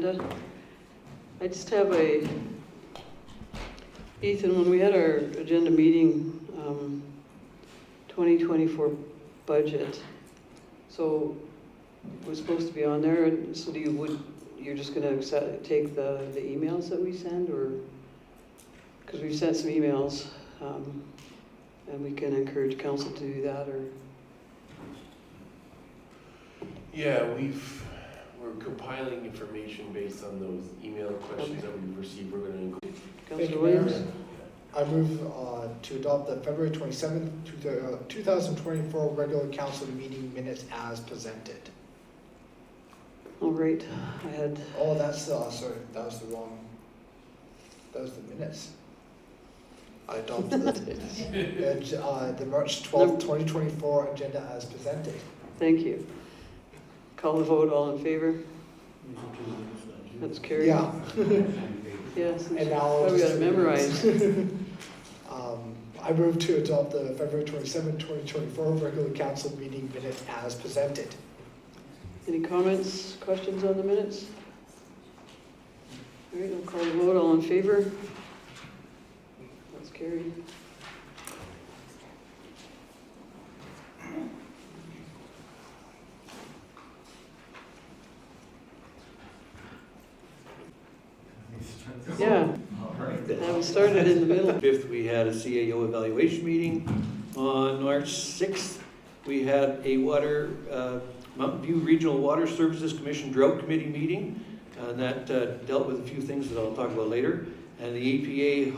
agenda. I just have Ethan, when we had our agenda meeting, 2024 budget, so it was supposed to be on there, so you're just gonna take the emails that we send, or, because we've sent some emails, and we can encourage council to do that, or? Yeah, we're compiling information based on those email questions that we've received. We're going to include. Councilor Williams? I move to adopt the February 27th, 2024 regular council meeting minutes as presented. All right, I had. Oh, that's, sorry, that was the minutes. I adopted the March 12th, 2024 agenda as presented. Thank you. Call the vote, all in favor? That's carried. Yeah. Yes, And now we got it memorized. I move to adopt the February 27th, 2024 regular council meeting minutes as presented. Any comments, questions on the minutes? All right, I'll call the vote, all in favor? That's carried. Yeah, that was started in the middle. 5th, we had a CAO evaluation meeting. On March 6th, we had a Mountain View Regional Water Services Commission Drought Committee meeting, and that dealt with a few things that I'll talk about later. And the EPA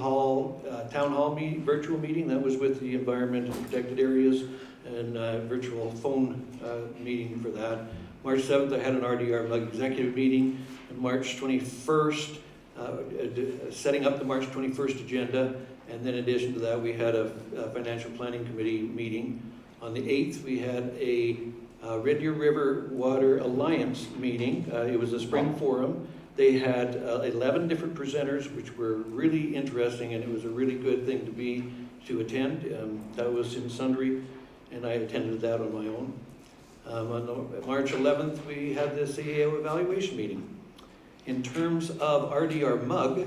Town Hall virtual meeting, that was with the Environment and Protected Areas, and virtual phone meeting for that. March 7th, I had an RDR MUG executive meeting. And March 21st, setting up the March 21st agenda, and then in addition to that, we had a Financial Planning Committee meeting. On the 8th, we had a Red Deer River Water Alliance meeting. It was a spring forum. They had 11 different presenters, which were really interesting, and it was a really good thing to attend. That was in Sundre, and I attended that on my own. On March 11th, we had the CAO evaluation meeting. In terms of RDR MUG,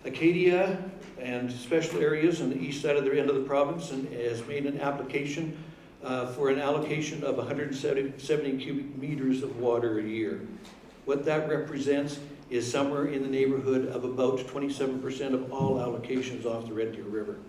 Acadia and special areas on the east side of the end of the province has made an application for an allocation of 170 cubic meters of water a year. What that represents is somewhere in the neighborhood of about 27% of all allocations off the Red Deer River.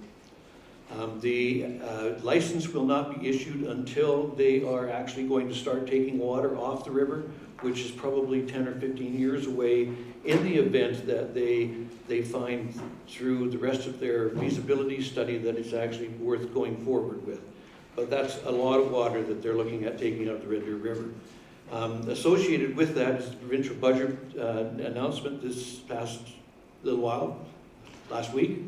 The license will not be issued until they are actually going to start taking water off the river, which is probably 10 or 15 years away, in the event that they find through the rest of their feasibility study that it's actually worth going forward with. But that's a lot of water that they're looking at taking out the Red Deer River. Associated with that is the provincial budget announcement this past little while, last week,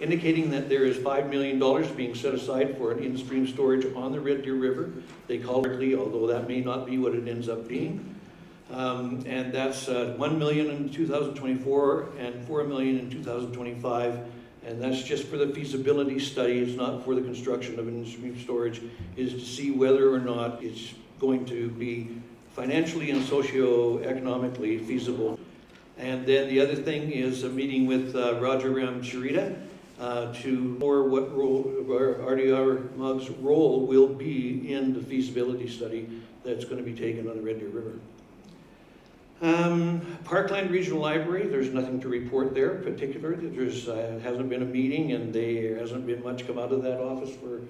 indicating that there is $5 million being set aside for an in-stream storage on the Red Deer River. They call it, although that may not be what it ends up being. And that's $1 million in 2024 and $4 million in 2025. And that's just for the feasibility study. It's not for the construction of an in-stream storage. Is to see whether or not it's going to be financially and socio-economically feasible. And then the other thing is a meeting with Roger Ramcharita to more what role RDR MUG's role will be in the feasibility study that's going to be taken on the Red Deer River. Parkland Regional Library, there's nothing to report there in particular. There hasn't been a meeting, and there hasn't been much come out of that office for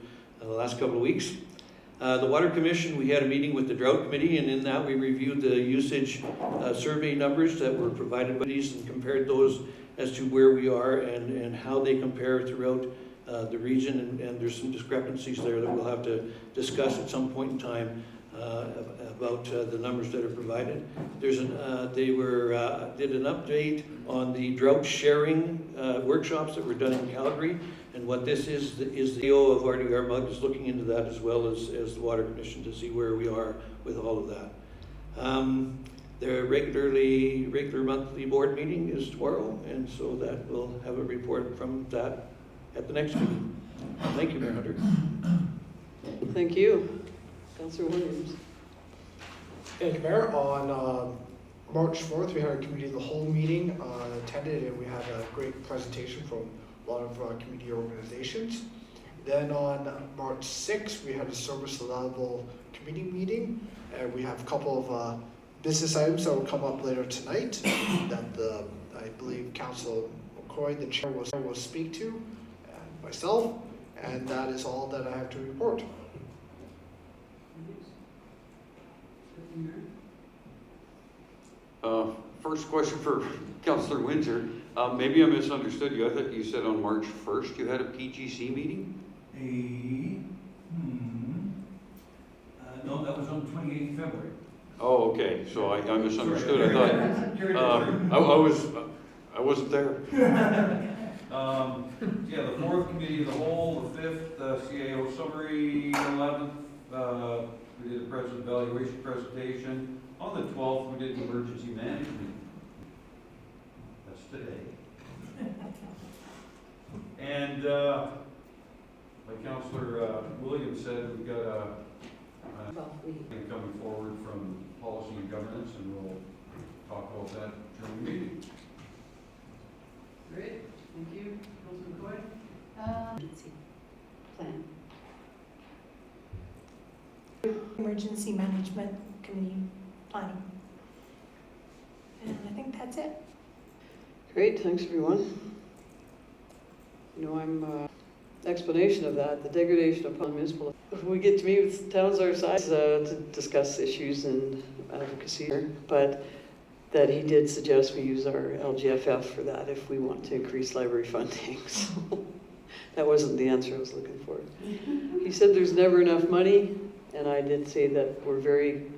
the last couple of weeks. The Water Commission, we had a meeting with the Drought Committee, and in that we reviewed the usage survey numbers that were provided by these and compared those as to where we are and how they compare throughout the region, and there's some discrepancies there that we'll have to discuss at some point in time about the numbers that are provided. There's they did an update on the drought sharing workshops that were done in Calgary, and what this is the CEO of RDR MUG is looking into that, as well as the Water Commission, to see where we are with all of that. Their regular monthly board meeting is tomorrow, and so that we'll have a report from that at the next meeting. Thank you, Mayor Hunter. Thank you. Councilor Williams. Thank you, Mayor. On March 4th, we had a committee of the whole meeting, attended, and we had a great presentation from a lot of community organizations. Then on March 6th, we had a service level committee meeting, and we have a couple of business items that will come up later tonight that I believe Councilor McCoy, the chair, will speak to, and myself, and that is all that I have to report. First question for Councillor Windsor. Maybe I misunderstood you. I thought you said on March 1st you had a PGC meeting? No, that was on 28th February. Oh, okay. So I misunderstood. I thought I wasn't there. Yeah, the 4th committee of the whole, the 5th CAO summary, 11th we did a evaluation presentation. On the 12th we did emergency management. That's today. And like Councillor Williams said, we've got a thing coming forward from policy and governance, and we'll talk about that during the meeting. Great, thank you. Councilor McCoy? Plan. Emergency Management Committee planning. And I think that's it. Great, thanks everyone. You know, I'm explanation of that, the degradation upon municipal. We get to meet with towns our size to discuss issues and advocacy, but that he did suggest we use our LGFF for that if we want to increase library funding. So that wasn't the answer I was looking for. He said there's never enough money, and I did say that we're very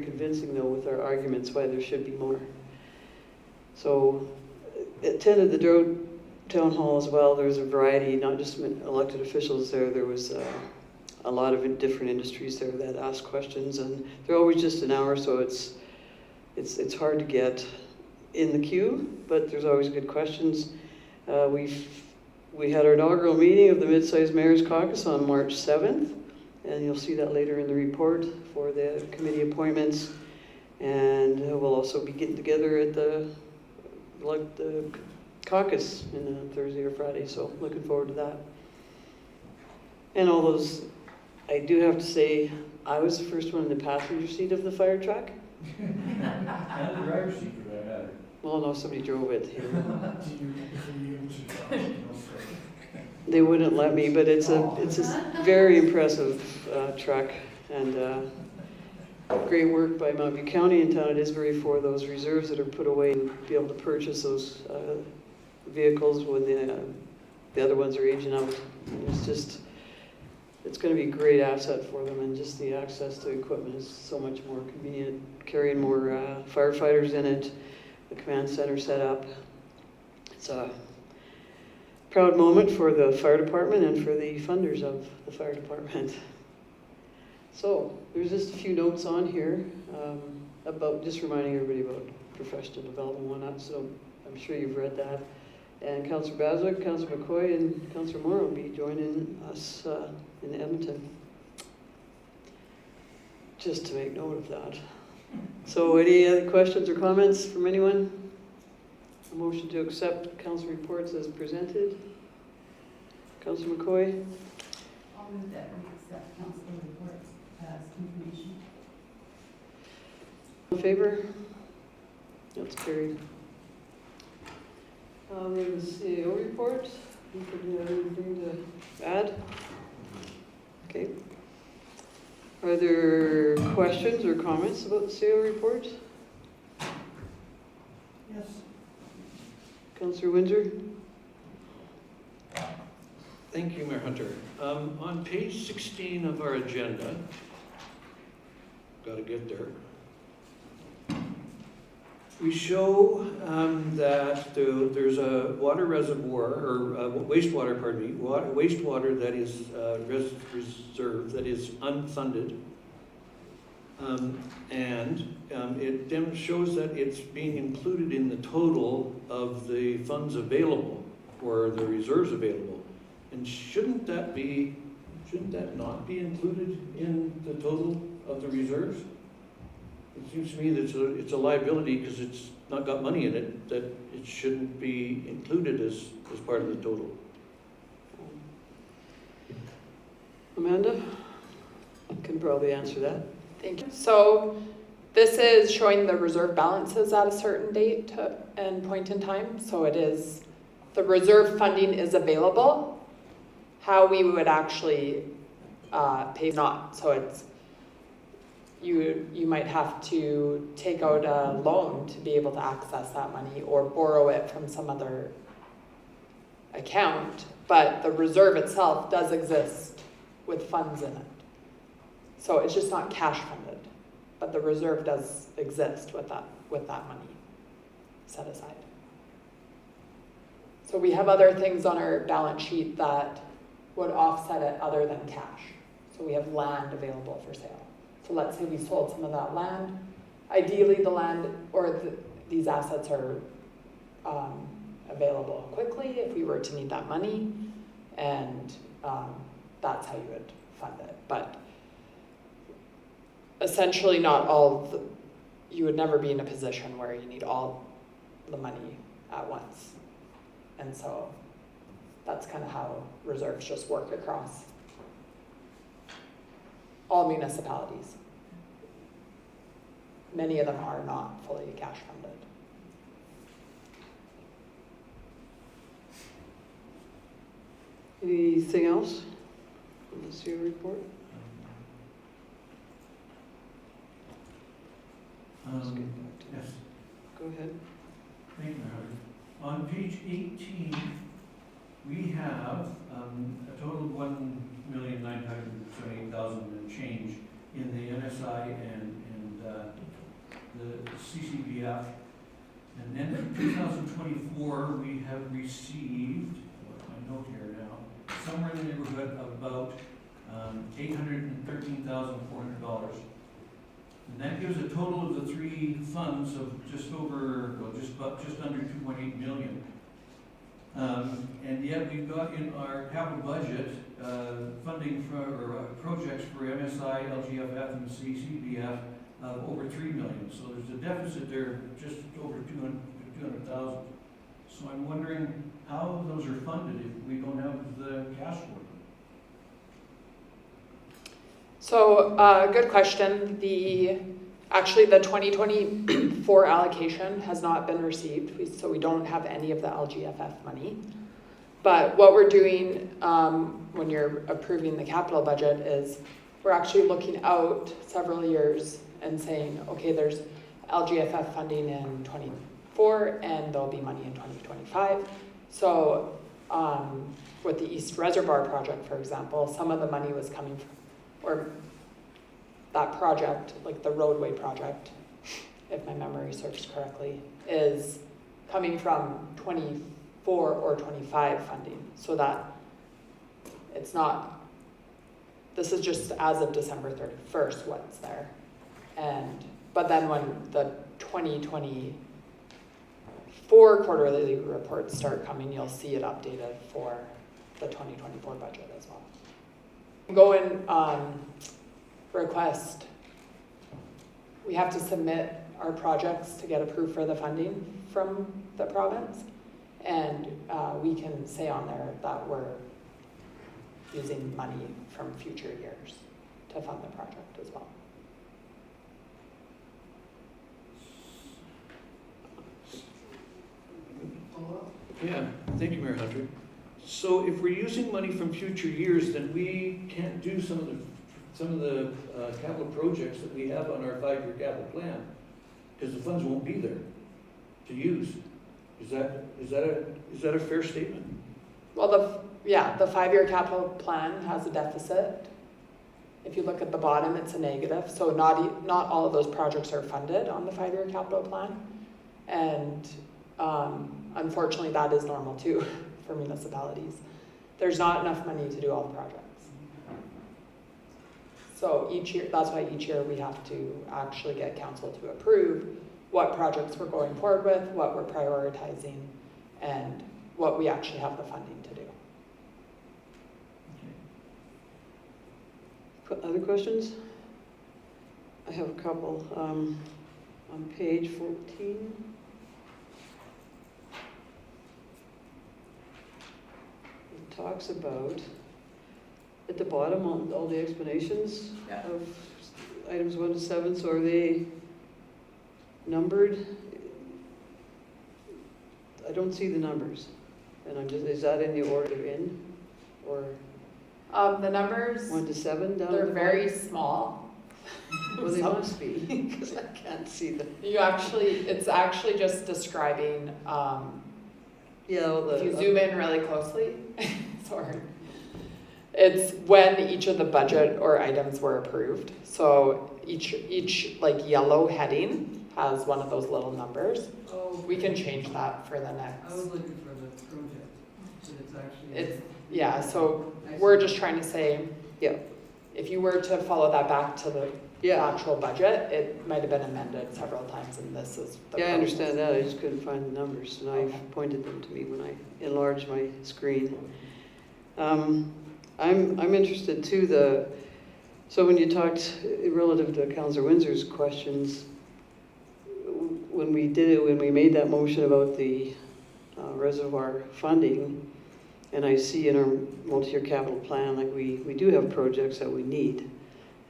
convincing though with our arguments why there should be more. So attended the Drought Town Hall as well. There was a variety, not just elected officials there. There was a lot of different industries there that asked questions, and they're always just an hour, so it's hard to get in the queue, but there's always good questions. We had our inaugural meeting of the Mid-Sized Mayor's Caucus on March 7th, and you'll see that later in the report for the committee appointments. And we'll also be getting together at the caucus in Thursday or Friday, so looking forward to that. And all those, I do have to say, I was the first one in the passenger seat of the fire truck. And the driver's seat for that matter. Well, no, somebody drove it here. They wouldn't let me, but it's a very impressive truck, and great work by Mountview County and Town of Didsbury for those reserves that are put away and be able to purchase those vehicles when the other ones are aging out. It's going to be a great asset for them, and just the access to equipment is so much more convenient, carrying more firefighters in it, the command center set up. It's a proud moment for the fire department and for the funders of the fire department. So there's just a few notes on here about just reminding everybody about professional development and whatnot, so I'm sure you've read that. And Councillor Baswick, Councillor McCoy, and Councillor Moore will be joining us in Edmonton. Just to make note of that. So any other questions or comments from anyone? A motion to accept council reports as presented. Councillor McCoy? I'll move that we accept council reports as information. In favor? That's carried. There's the CAO report. Anything to add? Okay. Are there questions or comments about the CAO report? Yes. Councillor Windsor? Thank you, Mayor Hunter. On page 16 of our agenda, got to get there, we show that there's a water reservoir, or wastewater, pardon me, wastewater that is reserved, that is unfunded. And it shows that it's being included in the total of the funds available, or the reserves available. And shouldn't that not be included in the total of the reserves? It seems to me that it's a liability because it's not got money in it, that it shouldn't be included as part of the total. Amanda can probably answer that. Thank you. So this is showing the reserve balances at a certain date and point in time. So it is, the reserve funding is available. How we would actually pay not. So it's, you might have to take out a loan to be able to access that money or borrow it from some other account. But the reserve itself does exist with funds in it. So it's just not cash funded, but the reserve does exist with that money set aside. So we have other things on our balance sheet that would offset it other than cash. So we have land available for sale. So let's say we sold some of that land. Ideally the land or these assets are available quickly if we were to need that money, and that's how you would fund it. But essentially not all you would never be in a position where you need all the money at once. And so that's kind of how reserves just work across all municipalities. Many of them are not fully cash funded. Anything else on the CEO report? Let's get back to Yes. Go ahead. Thank you, Howard. On page 18, we have a total of $1,978,000 and change in the NSI and the CCBF. And then in 2024, we have received, what's my note here now, somewhere in the neighborhood of about $813,400. And that gives a total of the three funds of just under 2.8 million. And yet we've got in our capital budget funding for projects for MSI, LGFF, and CCBF of over 3 million. So there's a deficit there just over 200,000. So I'm wondering how those are funded if we don't have the cash for them. So, good question. Actually the 2024 allocation has not been received, so we don't have any of the LGFF money. But what we're doing when you're approving the capital budget is we're actually looking out several years and saying, okay, there's LGFF funding in 24 and there'll be money in 2025. So with the East Reservoir project, for example, some of the money was coming from, or that project, like the roadway project, if my memory serves correctly, is coming from 24 or 25 funding. So that it's not, this is just as of December 31st what's there. But then when the 2024 quarterly reports start coming, you'll see it updated for the 2024 budget as well. Go and request, we have to submit our projects to get approved for the funding from the province, and we can say on there that we're using money from future years to fund the project as well. Yeah, thank you, Mayor Hunter. So if we're using money from future years, then we can't do some of the capital projects that we have on our 5-year capital plan, because the funds won't be there to use. Is that a fair statement? Well, the 5-year capital plan has a deficit. If you look at the bottom, it's a negative. So not all of those projects are funded on the 5-year capital plan. And unfortunately, that is normal too for municipalities. There's not enough money to do all the projects. So each year, that's why each year we have to actually get council to approve what projects we're going forward with, what we're prioritizing, and what we actually have the funding to do. Other questions? I have a couple. On page 14. It talks about, at the bottom, all the explanations Yeah. of items 1 to 7, so are they numbered? I don't see the numbers, and I'm just, is that in the order they're in? Or The numbers, 1 to 7 down at they're the very bottom? small. Well, they So- must be, because I can't see them. It's actually just describing, Yeah, well, if you zoom in really closely, sorry. It's when each of the budget or items were approved. So each like yellow heading has one of those little numbers. Oh, We can change that for the I next. was looking for the project, but it's actually. It's, yeah, so we're just trying to say, Yeah. if you were to follow that back to the Yeah, actual budget, it might have been amended several times, and this is the. yeah, I process. understand that, I just couldn't find the numbers, and Okay. I've pointed them to me when I enlarged my screen. I'm interested too, so when you talked relative to Councillor Windsor's questions, when we made that motion about the reservoir funding, and I see in our multi-year capital plan, like we do have projects that we need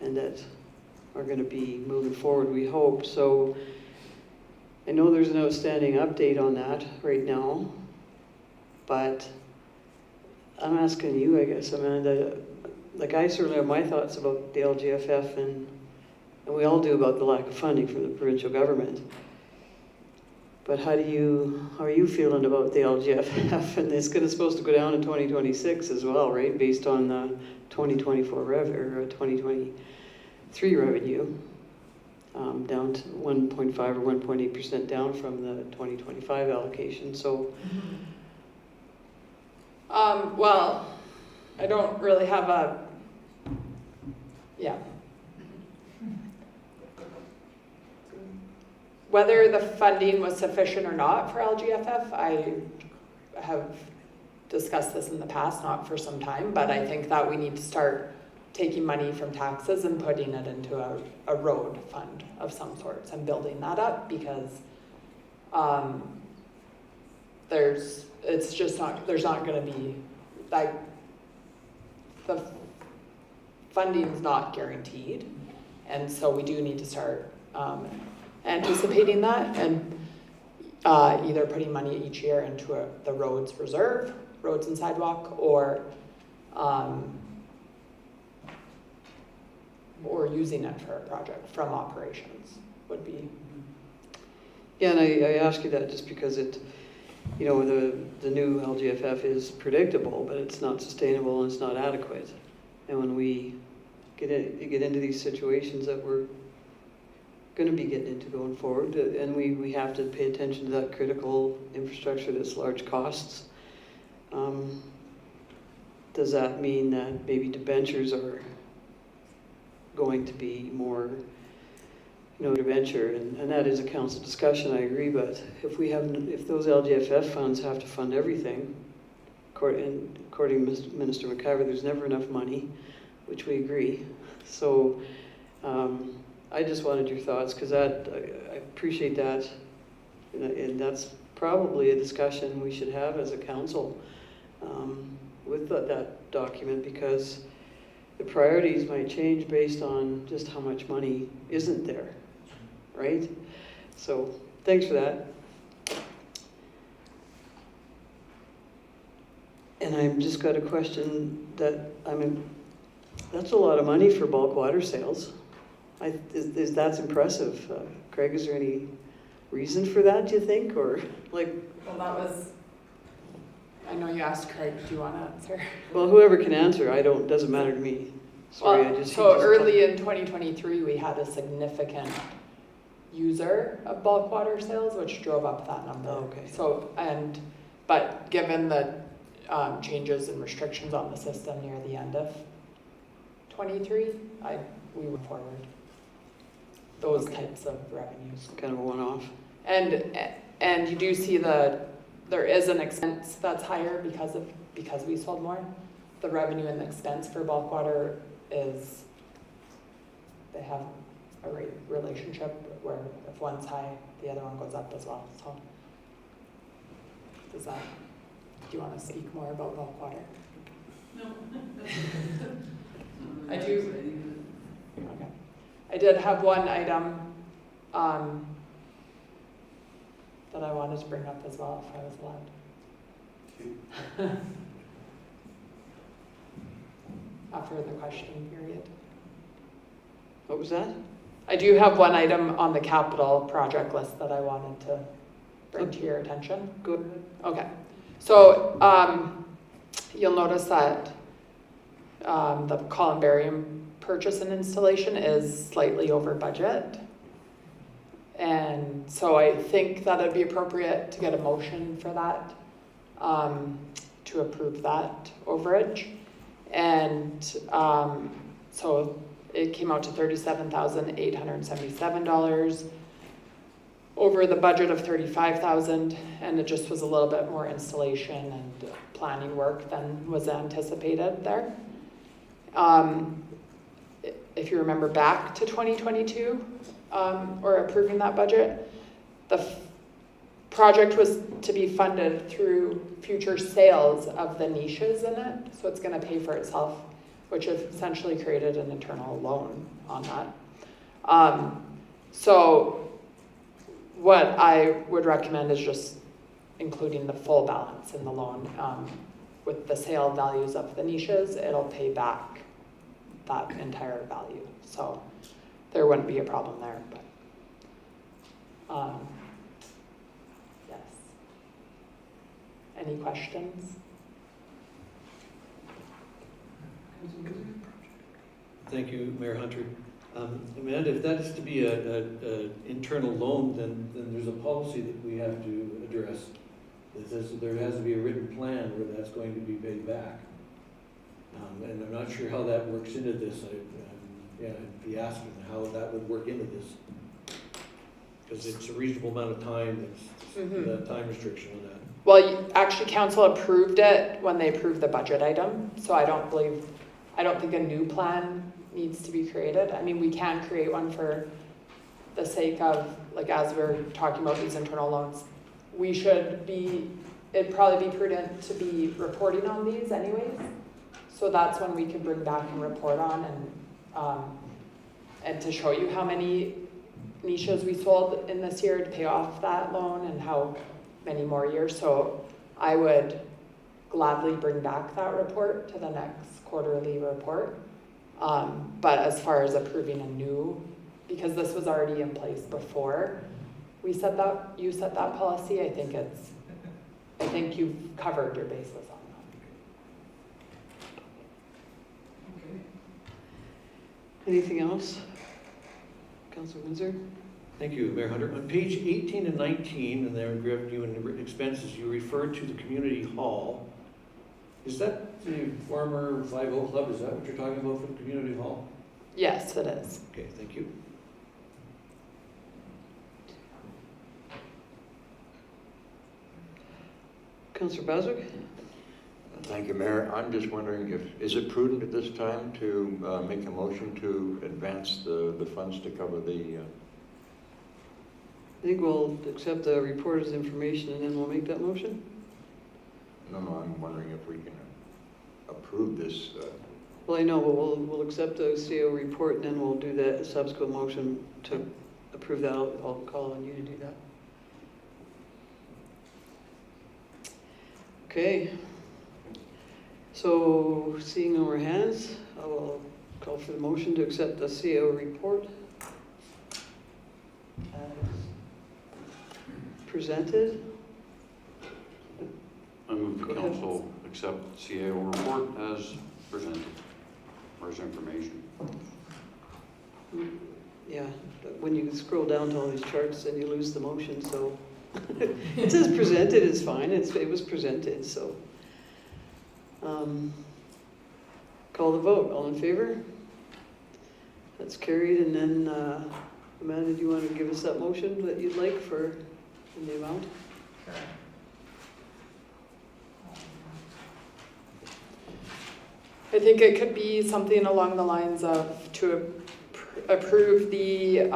and that are gonna be moving forward, we hope. So I know there's an outstanding update on that right now, but I'm asking you, I guess, Amanda, like I certainly have my thoughts about the LGFF and we all do about the lack of funding from the provincial government. But how are you feeling about the LGFF? And it's supposed to go down in 2026 as well, right? Based on the 2024 or 2023 revenue, down to 1.5 or 1.8% down from the 2025 allocation. So, Well, I don't really have yeah. Whether the funding was sufficient or not for LGFF, I have discussed this in the past, not for some time, but I think that we need to start taking money from taxes and putting it into a road fund of some sorts and building that up, because there's not going to be, like, the funding's not guaranteed, and so we do need to start anticipating that and either putting money each year into the roads reserve, roads and sidewalk, or using it for a project from operations would be. yeah, and I ask you that just because the new LGFF is predictable, but it's not sustainable and it's not adequate. And when we get into these situations that we're going to be getting into going forward, and we have to pay attention to that critical infrastructure that's large costs, does that mean that maybe debentures are going to be more, debenture, and that is a council discussion, I agree, but if those LGFF funds have to fund everything, according to Minister McIver, there's never enough money, which we agree. So I just wanted your thoughts, because I appreciate that, and that's probably a discussion we should have as a council with that document, because the priorities might change based on just how much money isn't there, right? So thanks for that. And I've just got a question that's a lot of money for bulk water sales. That's impressive. Craig, is there any reason for that, do you think? Or like, Well, that was, I know you asked Craig, do you want to answer? well, whoever can answer, doesn't matter to me. Sorry, Well, he just early in 2023, we had a significant user of bulk water sales, which drove up that number. Oh, okay. So, but given the changes and restrictions on the system near the end of 23, we went forward those Okay. types of revenues. kind of a one-off. And you do see there is an expense that's higher because we sold more. The revenue and the expense for bulk water they have a rate relationship where if one's high, the other one goes up as well, so. Does that, do you want to speak more about bulk water? No. I do. Okay. I did have one item that I wanted to bring up as well, if I was allowed. After the question period. What was that? I do have one item on the capital project list that I wanted to bring to your attention. Go ahead. Okay. So you'll notice that the columbarium purchase and installation is slightly over budget. And so I think that it'd be appropriate to get a motion for that, to approve that overage. And so it came out to $37,877 over the budget of $35,000, and it just was a little bit more installation and planning work than was anticipated there. If you remember back to 2022, or approving that budget, the project was to be funded through future sales of the niches in it, so it's going to pay for itself, which essentially created an internal loan on that. So what I would recommend is just including the full balance in the loan. With the sale values of the niches, it'll pay back that entire value. So there wouldn't be a problem there, but yes. Any questions? Thank you, Mayor Hunter. Amanda, if that is to be a internal loan, then there's a policy that we have to address. That says that there has to be a written plan where that's going to be paid back. And I'm not sure how that works into this. I'd be asking how that would work into this. Because it's a reasonable amount of time, there's a time restriction on that. Well, actually, council approved it when they approved the budget item, so I don't think a new plan needs to be created. I mean, we can create one for the sake of, like, as we're talking about these internal loans, it'd probably be prudent to be reporting on these anyways. So that's when we can bring back and report on and to show you how many niches we sold in this year to pay off that loan and how many more years. So I would gladly bring back that report to the next quarterly report. But as far as approving a new, because this was already in place before you set that policy, I think you've covered your bases on that. Anything else? Councilor Windsor? Thank you, Mayor Hunter. On page 18 and 19, in their revenue and expenses, you referred to the community hall. Is that the former 5-0 Club? Is that what you're talking about for the community hall? Yes, it is. Okay, thank you. Councilor Baswick? Thank you, Mayor. I'm just wondering is it prudent at this time to make a motion to advance the funds to cover the... I think we'll accept the report as information and then we'll make that motion. No, I'm wondering if we can approve this. Well, I know, but we'll accept the CO report and then we'll do that subsequent motion to approve that. I'll call on you to do that. Okay. So, seeing no more hands, I will call for the motion to accept the CO report as presented. I move the Go ahead. council accept CAO report as presented, or as information. Yeah, but when you scroll down to all these charts, then you lose the motion, so it says presented is fine, it was presented, so. Call the vote, all in favor? That's carried, and then, Amanda, do you want to give us that motion that you'd like for the amount? I think it could be something along the lines of to approve the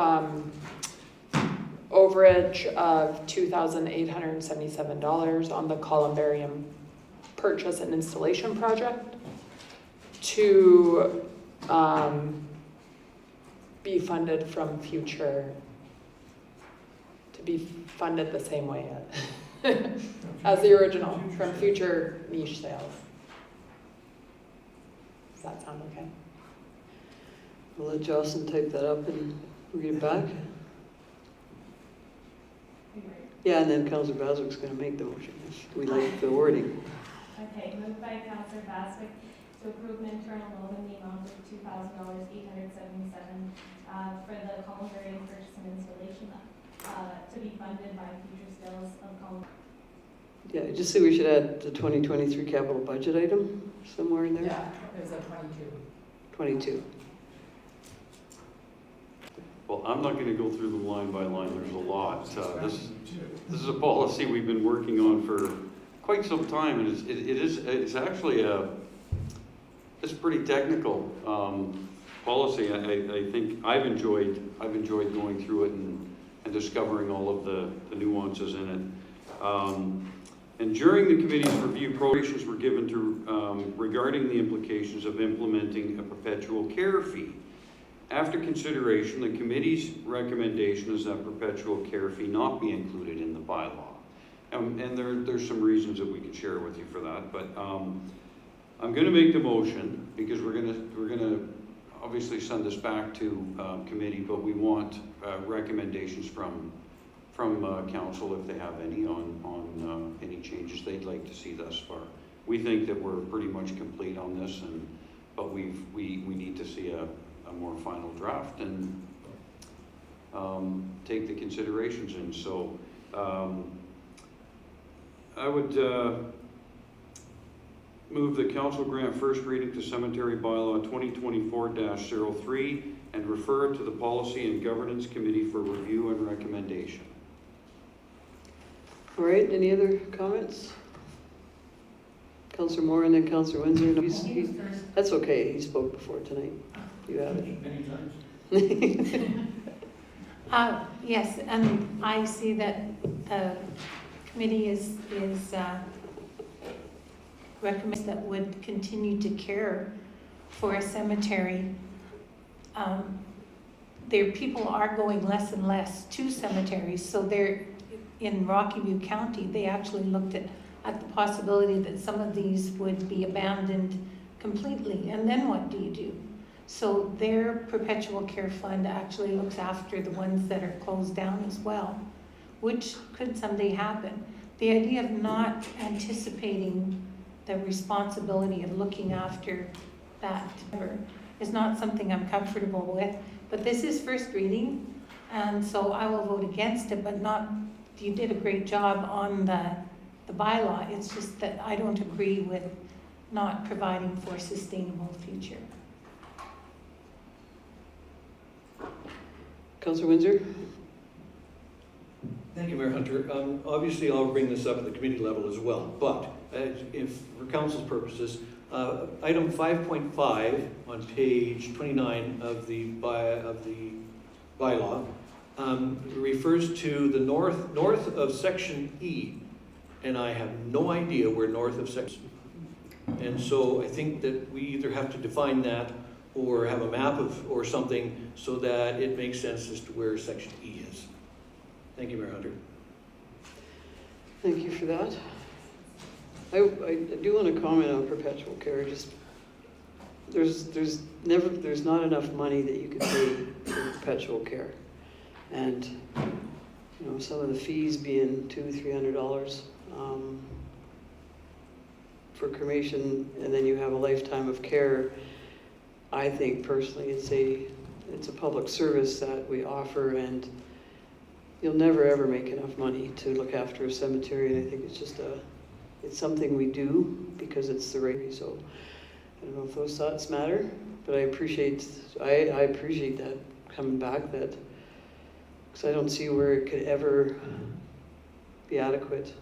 overage of $2,877 on the columbarium purchase and installation project to be funded from future, to be funded the same way as the original, from future niche sales. Does that sound okay? We'll let Jocelyn type that up and read it back. Yeah, and then Councillor Baswick's going to make the motion. We like the wording. Okay, moved by Councillor Baswick to approve an internal loan in the amount of $2,877 for the columbarium purchase and installation to be funded by future sales of columbarium. Yeah, just say we should add the 2023 capital budget item somewhere in there. Yeah, it was a 22. 22. Well, I'm not going to go through them line by line, there's a lot. This is a policy we've been working on for quite some time, and it's actually it's a pretty technical policy. I think I've enjoyed going through it and discovering all of the nuances in it. And during the committee's review, probations were given to regarding the implications of implementing a perpetual care fee. After consideration, the committee's recommendation is that perpetual care fee not be included in the bylaw. And there's some reasons that we can share with you for that, but I'm going to make the motion because we're going to obviously send this back to committee, but we want recommendations from council if they have any on any changes they'd like to see thus far. We think that we're pretty much complete on this, but we need to see a more final draft and take the considerations in. So I would move the council grant first reading to Cemetery Bylaw 2024-03 and refer it to the Policy and Governance Committee for review and recommendation. All right, any other comments? Councillor Moore and then Councillor Windsor. No, that's okay, he spoke before tonight. You have it. Many times. Yes, and I see that the committee is recommends that would continue to care for a cemetery. Their people are going less and less to cemeteries, so they're in Rocky View County. They actually looked at the possibility that some of these would be abandoned completely, and then what do you do? So their perpetual care fund actually looks after the ones that are closed down as well, which could someday happen. The idea of not anticipating the responsibility of looking after that is not something I'm comfortable with, but this is first reading, and so I will vote against it, but not, you did a great job on the bylaw. It's just that I don't agree with not providing for a sustainable future. Councillor Windsor? Thank you, Mayor Hunter. Obviously, I'll bring this up at the committee level as well, but if for council's purposes, item 5.5 on page 29 of the bylaw refers to the north of section E, and I have no idea where north of section. And so I think that we either have to define that or have a map or something so that it makes sense as to where section E is. Thank you, Mayor Hunter. Thank you for that. I do want to comment on perpetual care. Just there's not enough money that you could pay for perpetual care, and you know, some of the fees being $200-300 for cremation, and then you have a lifetime of care. I think personally it's a public service that we offer, and you'll never ever make enough money to look after a cemetery, and I think it's just it's something we do because it's the right. So I don't know if those thoughts matter, but I appreciate that coming back, that because I don't see where it could ever be adequate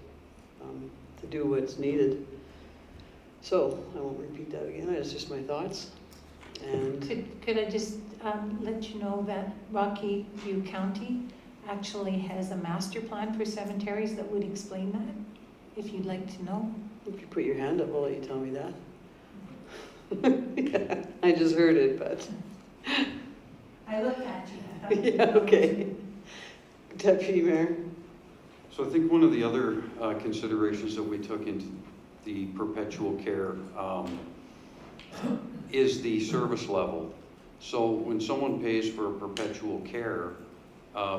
to do what's needed. So I won't repeat that again. It's just my thoughts. And Could I just let you know that Rocky View County actually has a master plan for cemeteries that would explain that, if you'd like to know. if you put your hand up, I'll let you tell me that. Yeah, I just heard it, but, I looked at you. yeah, okay. Deputy Mayor? So I think one of the other considerations that we took into the perpetual care is the service level. So when someone pays for perpetual care,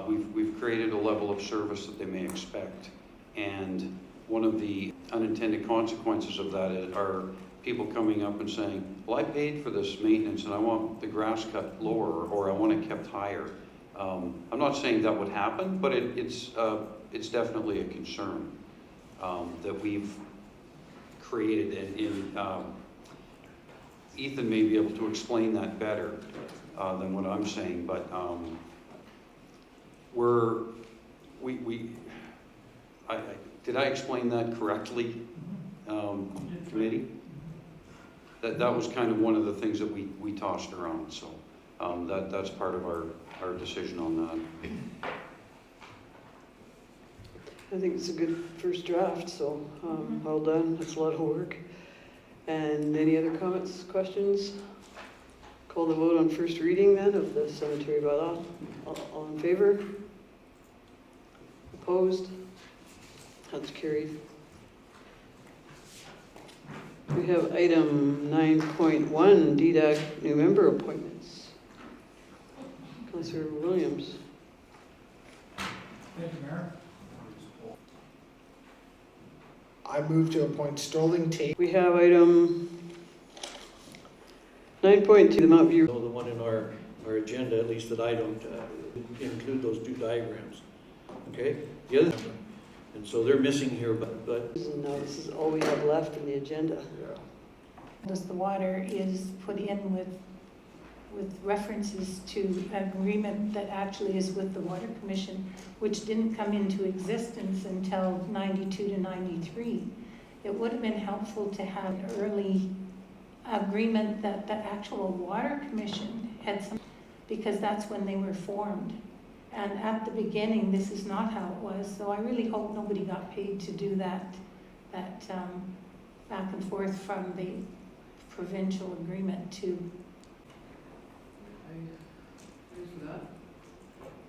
we've created a level of service that they may expect. And one of the unintended consequences of that are people coming up and saying, well, I paid for this maintenance and I want the grass cut lower, or I want it kept higher. I'm not saying that would happen, but it's definitely a concern that we've created. And Ethan may be able to explain that better than what I'm saying, but did I explain that correctly, committee? That was kind of one of the things that we tossed around, so that's part of our decision on that. I think it's a good first draft, so well done. That's a lot of work. And any other comments, questions? Call the vote on first reading then of the cemetery bylaw. All in favor? Opposed? That's carried. We have item 9.1, DDAC new member appointments. Councillor Williams. Thank you, Mayor. I move to appoint Sterling Tate. We have item 9.2, the Mount View. So the one in our agenda, at least that I don't include those two diagrams. Okay? The other, and so they're missing here, but No, this is all we have left in the agenda. As the water is put in with references to an agreement that actually is with the Water Commission, which didn't come into existence until 92 to 93. It would have been helpful to have an early agreement that the actual Water Commission had some, because that's when they were formed. And at the beginning, this is not how it was, so I really hope nobody got paid to do that back and forth from the provincial agreement to.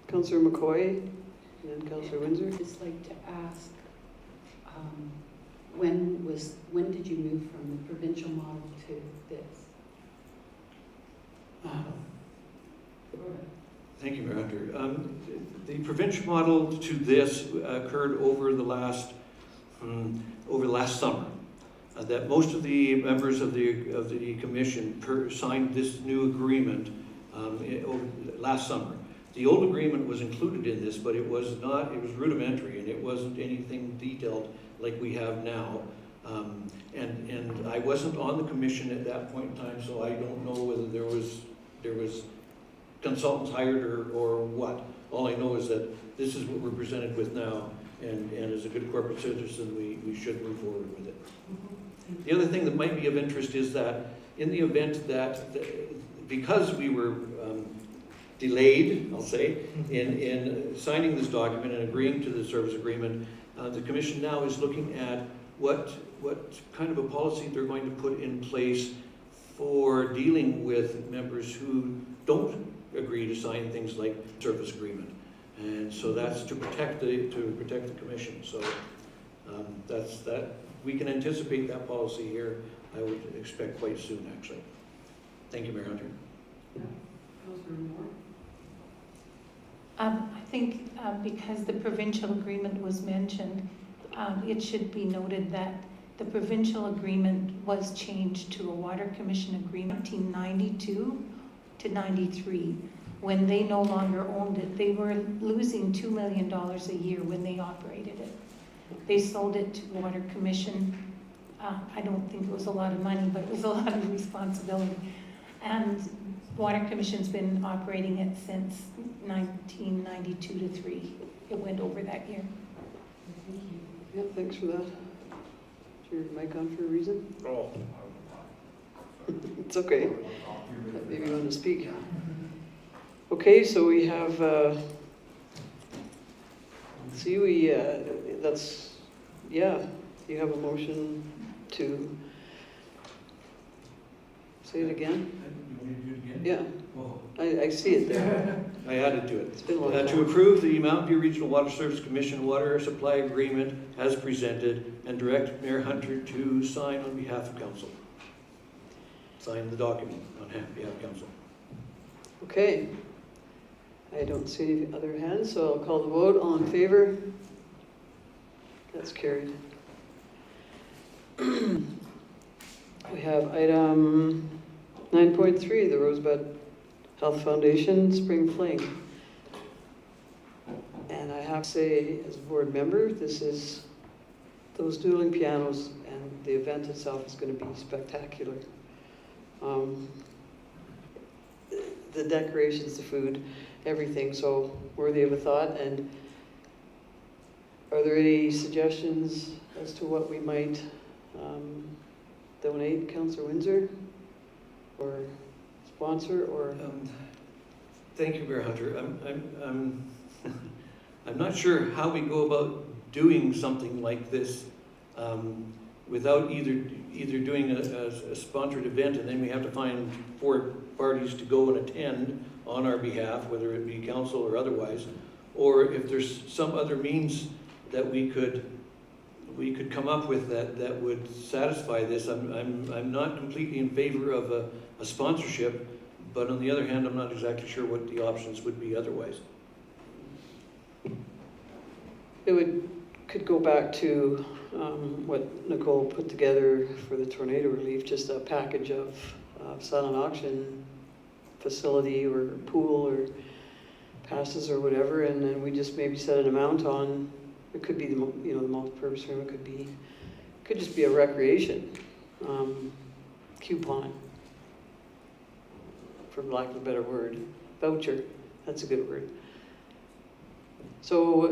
Councillor McCoy and then Councillor Windsor. I'd just like to ask, when did you move from the provincial model to this? thank you, Mayor Hunter. The provincial model to this occurred over the last summer. That most of the members of the commission signed this new agreement last summer. The old agreement was included in this, but it was not. It was rudimentary, and it wasn't anything detailed like we have now. And I wasn't on the commission at that point in time, so I don't know whether there was consultants hired or what. All I know is that this is what we're presented with now, and as a good corporate citizen, we should move forward with it. The other thing that might be of interest is that in the event that, because we were delayed, I'll say, in signing this document and agreeing to the service agreement, the commission now is looking at what kind of a policy they're going to put in place for dealing with members who don't agree to sign things like service agreement. And so that's to protect the commission. So that's that. We can anticipate that policy here, I would expect quite soon, actually. Thank you, Mayor Hunter. I think because the provincial agreement was mentioned, it should be noted that the provincial agreement was changed to a Water Commission agreement 1992 to 93. When they no longer owned it, they were losing $2 million a year when they operated it. They sold it to Water Commission. I don't think it was a lot of money, but it was a lot of responsibility. And Water Commission's been operating it since 1992 to 3. It went over that year. Yeah, thanks for that. Is your mic on for a reason? Oh. It's okay. Maybe you want to speak. Okay, so we have, you have a motion to, say it again? You want me to do it again? Yeah, Well, I see it there. I added to it. It's been a long To time. approve the Mountain View Regional Water Service Commission water supply agreement as presented and direct Mayor Hunter to sign on behalf of council. Sign the document on behalf of council. Okay. I don't see any other hands, so I'll call the vote. All in favor? That's carried. We have item 9.3, the Rosebud Health Foundation Spring Fling. And I have to say, as a board member, this is those dueling pianos, and the event itself is going to be spectacular. The decorations, the food, everything, so worthy of a thought. And are there any suggestions as to what we might donate, Councillor Windsor, or sponsor, or? Thank you, Mayor Hunter. I'm not sure how we go about doing something like this without either doing a sponsored event, and then we have to find 4 parties to go and attend on our behalf, whether it be council or otherwise, or if there's some other means that we could come up with that would satisfy this. I'm not completely in favor of a sponsorship, but on the other hand, I'm not exactly sure what the options would be otherwise. It could go back to what Nicole put together for the tornado relief, just a package of silent auction facility or pool or passes or whatever, and then we just maybe set an amount on. It could be the multi-purpose room. It could just be a recreation coupon, for lack of a better word, voucher. That's a good word. So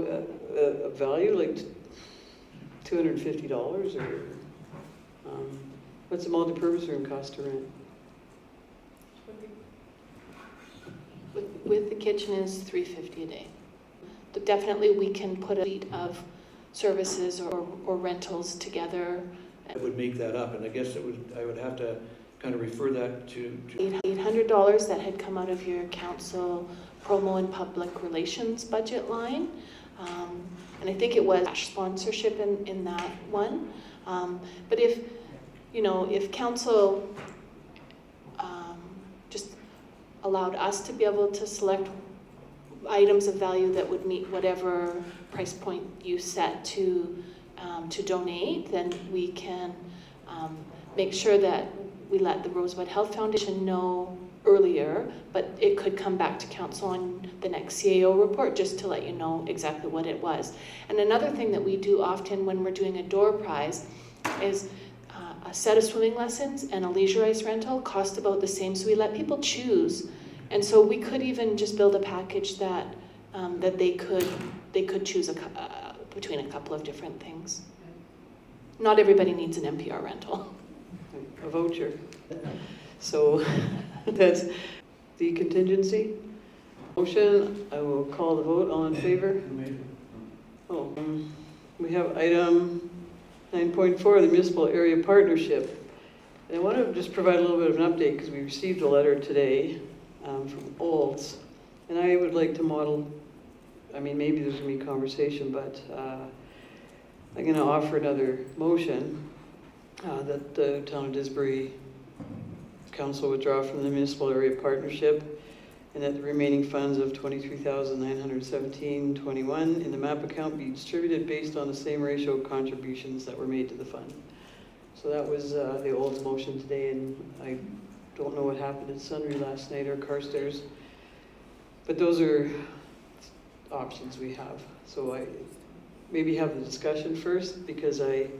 a value like $250, or what's a multi-purpose room cost to rent? With the kitchen is $350 a day. But definitely we can put a fleet of services or rentals together. I would make that up, and I guess I would have to kind of refer that to $800 that had come out of your council promo and public relations budget line. And I think it was sponsorship in that one. But if council just allowed us to be able to select items of value that would meet whatever price point you set to donate, then we can make sure that we let the Rosebud Health Foundation know earlier, but it could come back to council on the next CAO report just to let you know exactly what it was. And another thing that we do often when we're doing a door prize is a set of swimming lessons and a leisure ice rental cost about the same, so we let people choose. And so we could even just build a package that they could choose between a couple of different things. Not everybody needs an NPR rental. A voucher. So that's the contingency. Motion, I will call the vote. All in favor? Oh, we have item 9.4, the Municipal Area Partnership. And I want to just provide a little bit of an update because we received a letter today from Olds. And I would like to model, maybe there's going to be conversation, but I'm going to offer another motion that the Town of Didsbury Council withdraw from the Municipal Area Partnership, and that the remaining funds of $23,917.21 in the MAP account be distributed based on the same ratio of contributions that were made to the fund. So that was the Olds motion today, and I don't know what happened at Sundry last night or Carstairs, but those are options we have. So I maybe have the discussion first, because I'm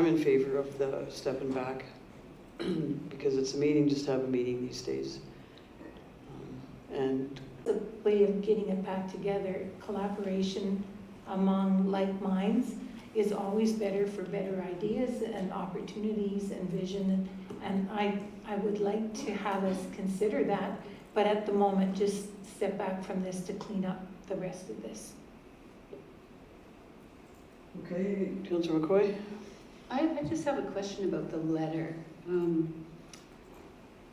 in favor of the stepping back because it's a meeting, just have a meeting these days. And the way of getting it back together, collaboration among like minds is always better for better ideas and opportunities and vision And I would like to have us consider that, but at the moment, just step back from this to clean up the rest of this. Okay, Councillor McCoy? I just have a question about the letter.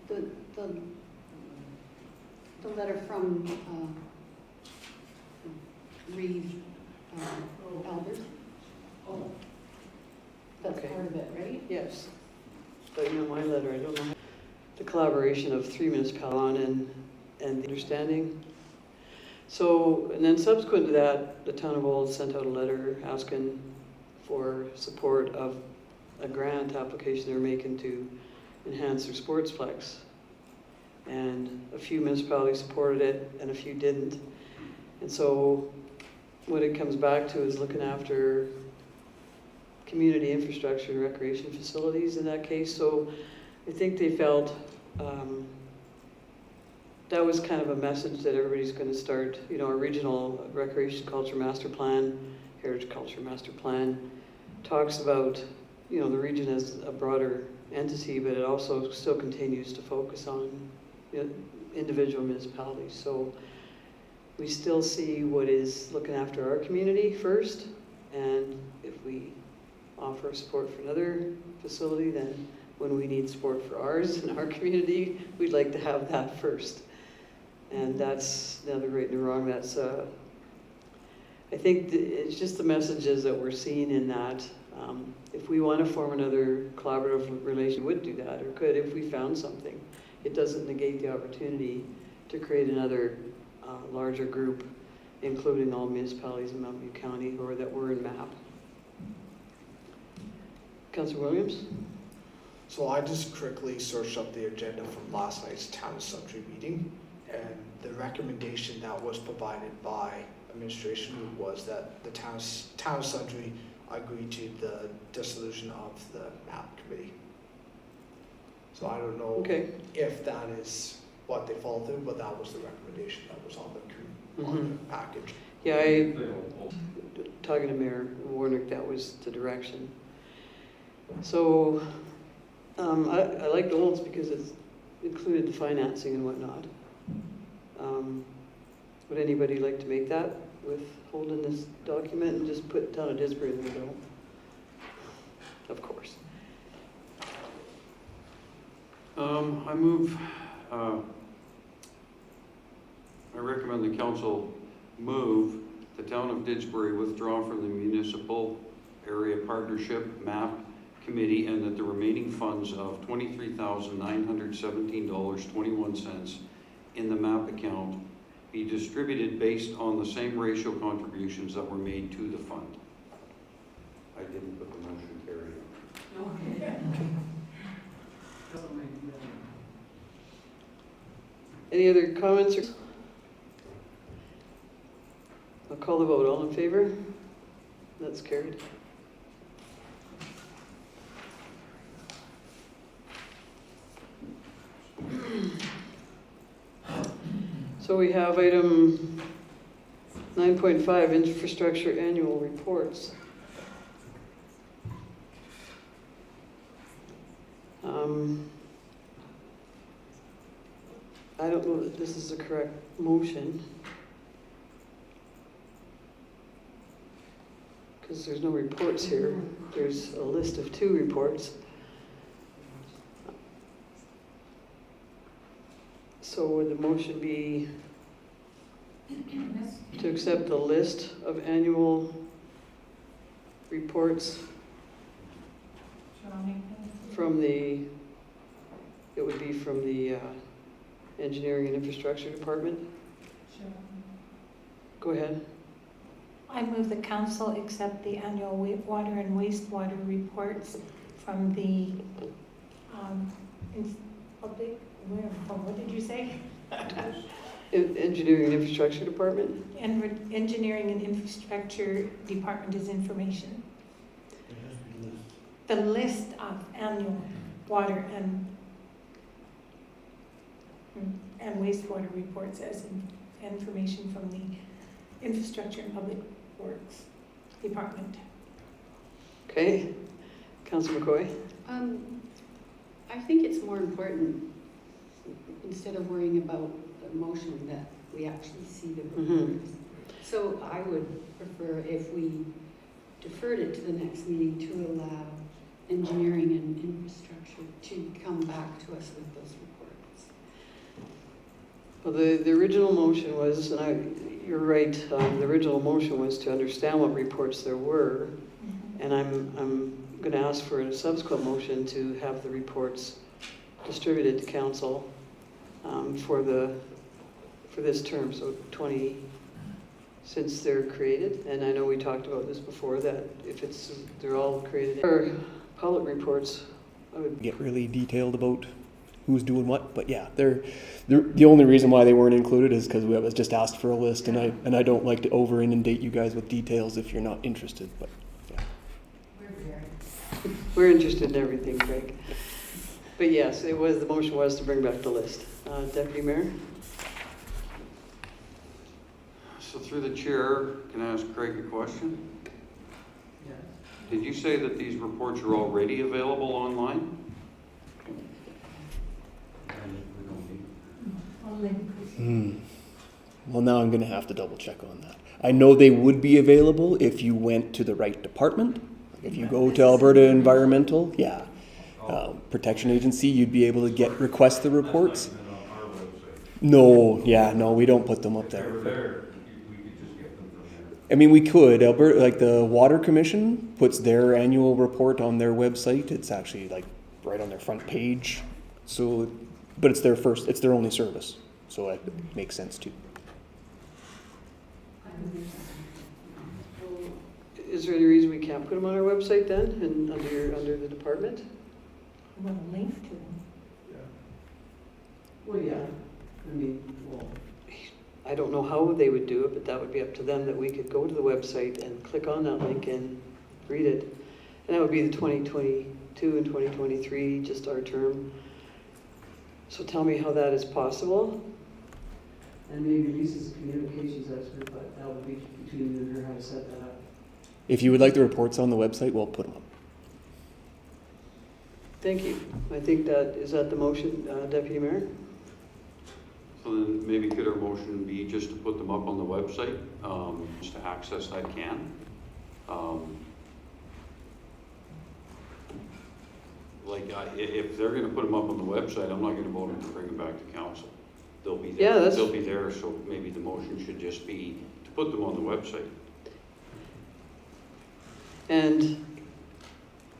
The letter from Reeve Albert. That's Okay. part of it, right? Yes. But you know, my letter, I don't know. The collaboration of 3 municipalities and the understanding. So, and then subsequent to that, the town of Old sent out a letter asking for support of a grant application they were making to enhance their sportsplex. And a few municipalities supported it and a few didn't. And so what it comes back to is looking after community infrastructure and recreation facilities in that case. So I think they felt that was kind of a message that everybody's going to start, you know, a regional recreation culture master plan, heritage culture master plan, talks about, you know, the region as a broader entity, but it also still continues to focus on, you know, individual municipalities. So we still see what is looking after our community first, and if we offer support for another facility, then when we need support for ours in our community, we'd like to have that first. And that's neither right nor wrong. That's, I think it's just the messages that we're seeing in that. If we want to form another collaborative relation, we would do that, or could if we found something. It doesn't negate the opportunity to create another larger group, including all municipalities in Mountain View County or that were in MAP. Councillor Williams? So I just quickly searched up the agenda from last night's town assembly meeting, and the recommendation that was provided by administration was that the town assembly agreed to the dissolution of the MAP committee. So I don't know Okay. if that is what they followed through, but that was the recommendation that was on the package. Yeah, talking to Mayor Warnick, that was the direction. So I like the Olds because it's included the financing and whatnot. Would anybody like to make that with holding this document and just put town of Didsbury in the middle? Of course. I move, I recommend the council move the town of Didsbury withdraw from the municipal area partnership MAP committee, and that the remaining funds of $23,917.21 in the MAP account be distributed based on the same ratio contributions that were made to the fund. I didn't put the motion carried on. Any other comments? I'll call the vote. All in favor? That's carried. So we have item 9.5, infrastructure annual reports. I don't know that this is the correct motion, because there's no reports here. There's a list of 2 reports. So would the motion be to accept the list of annual reports from the, it would be from the Engineering and Infrastructure Department? Go ahead. I move the council accept the annual water and wastewater reports from the public, what did you say? Engineering and Infrastructure Department? Engineering and Infrastructure Department is information. The list of annual water and wastewater reports as information from the Infrastructure and Public Works Department. Okay. Councillor McCoy? I think it's more important, instead of worrying about the motion, that we actually see the reports. So I would prefer if we deferred it to the next meeting to allow engineering and infrastructure to come back to us with those reports. Well, the original motion was, and you're right, the original motion was to understand what reports there were. And I'm going to ask for a subsequent motion to have the reports distributed to council for this term, so 20, since they're created. And I know we talked about this before, that if they're all created, or public reports, I would get really detailed about who's doing what, but yeah, they're the only reason why they weren't included is because we was just asked for a list, and I don't like to over inundate you guys with details if you're not interested, but yeah. We're interested in everything, Craig. But yes, the motion was to bring back the list. Deputy Mayor? So through the chair, can I ask Craig a question? Yes. Did you say that these reports are already available online? Well, now I'm going to have to double check on that. I know they would be available if you went to the right department. If you go to Alberta Environmental, yeah, Protection Agency, you'd be able to request the reports. No, we don't put them up there. We could just get them from there. I mean, we could. Alberta, like the Water Commission, puts their annual report on their website. It's actually like right on their front page. So, but it's their only service, so it makes sense too. Is there any reason we can't put them on our website then, and under the department? We want a link to them. Well, yeah. I mean, well, I don't know how they would do it, but that would be up to them, that we could go to the website and click on that link and read it. And that would be the 2022 and 2023, just our term. So tell me how that is possible. And maybe Lisa's communications expert, but that would be between you and her how to set that up. If you would like the reports on the website, we'll put them up. Thank you. I think is that the motion, Deputy Mayor? So then maybe could our motion be just to put them up on the website, just to access that can? If they're gonna put them up on the website, I'm not gonna vote them to bring them back to council. They'll be there. Yeah, They'll be there, so maybe the motion should just be to put them on the website. And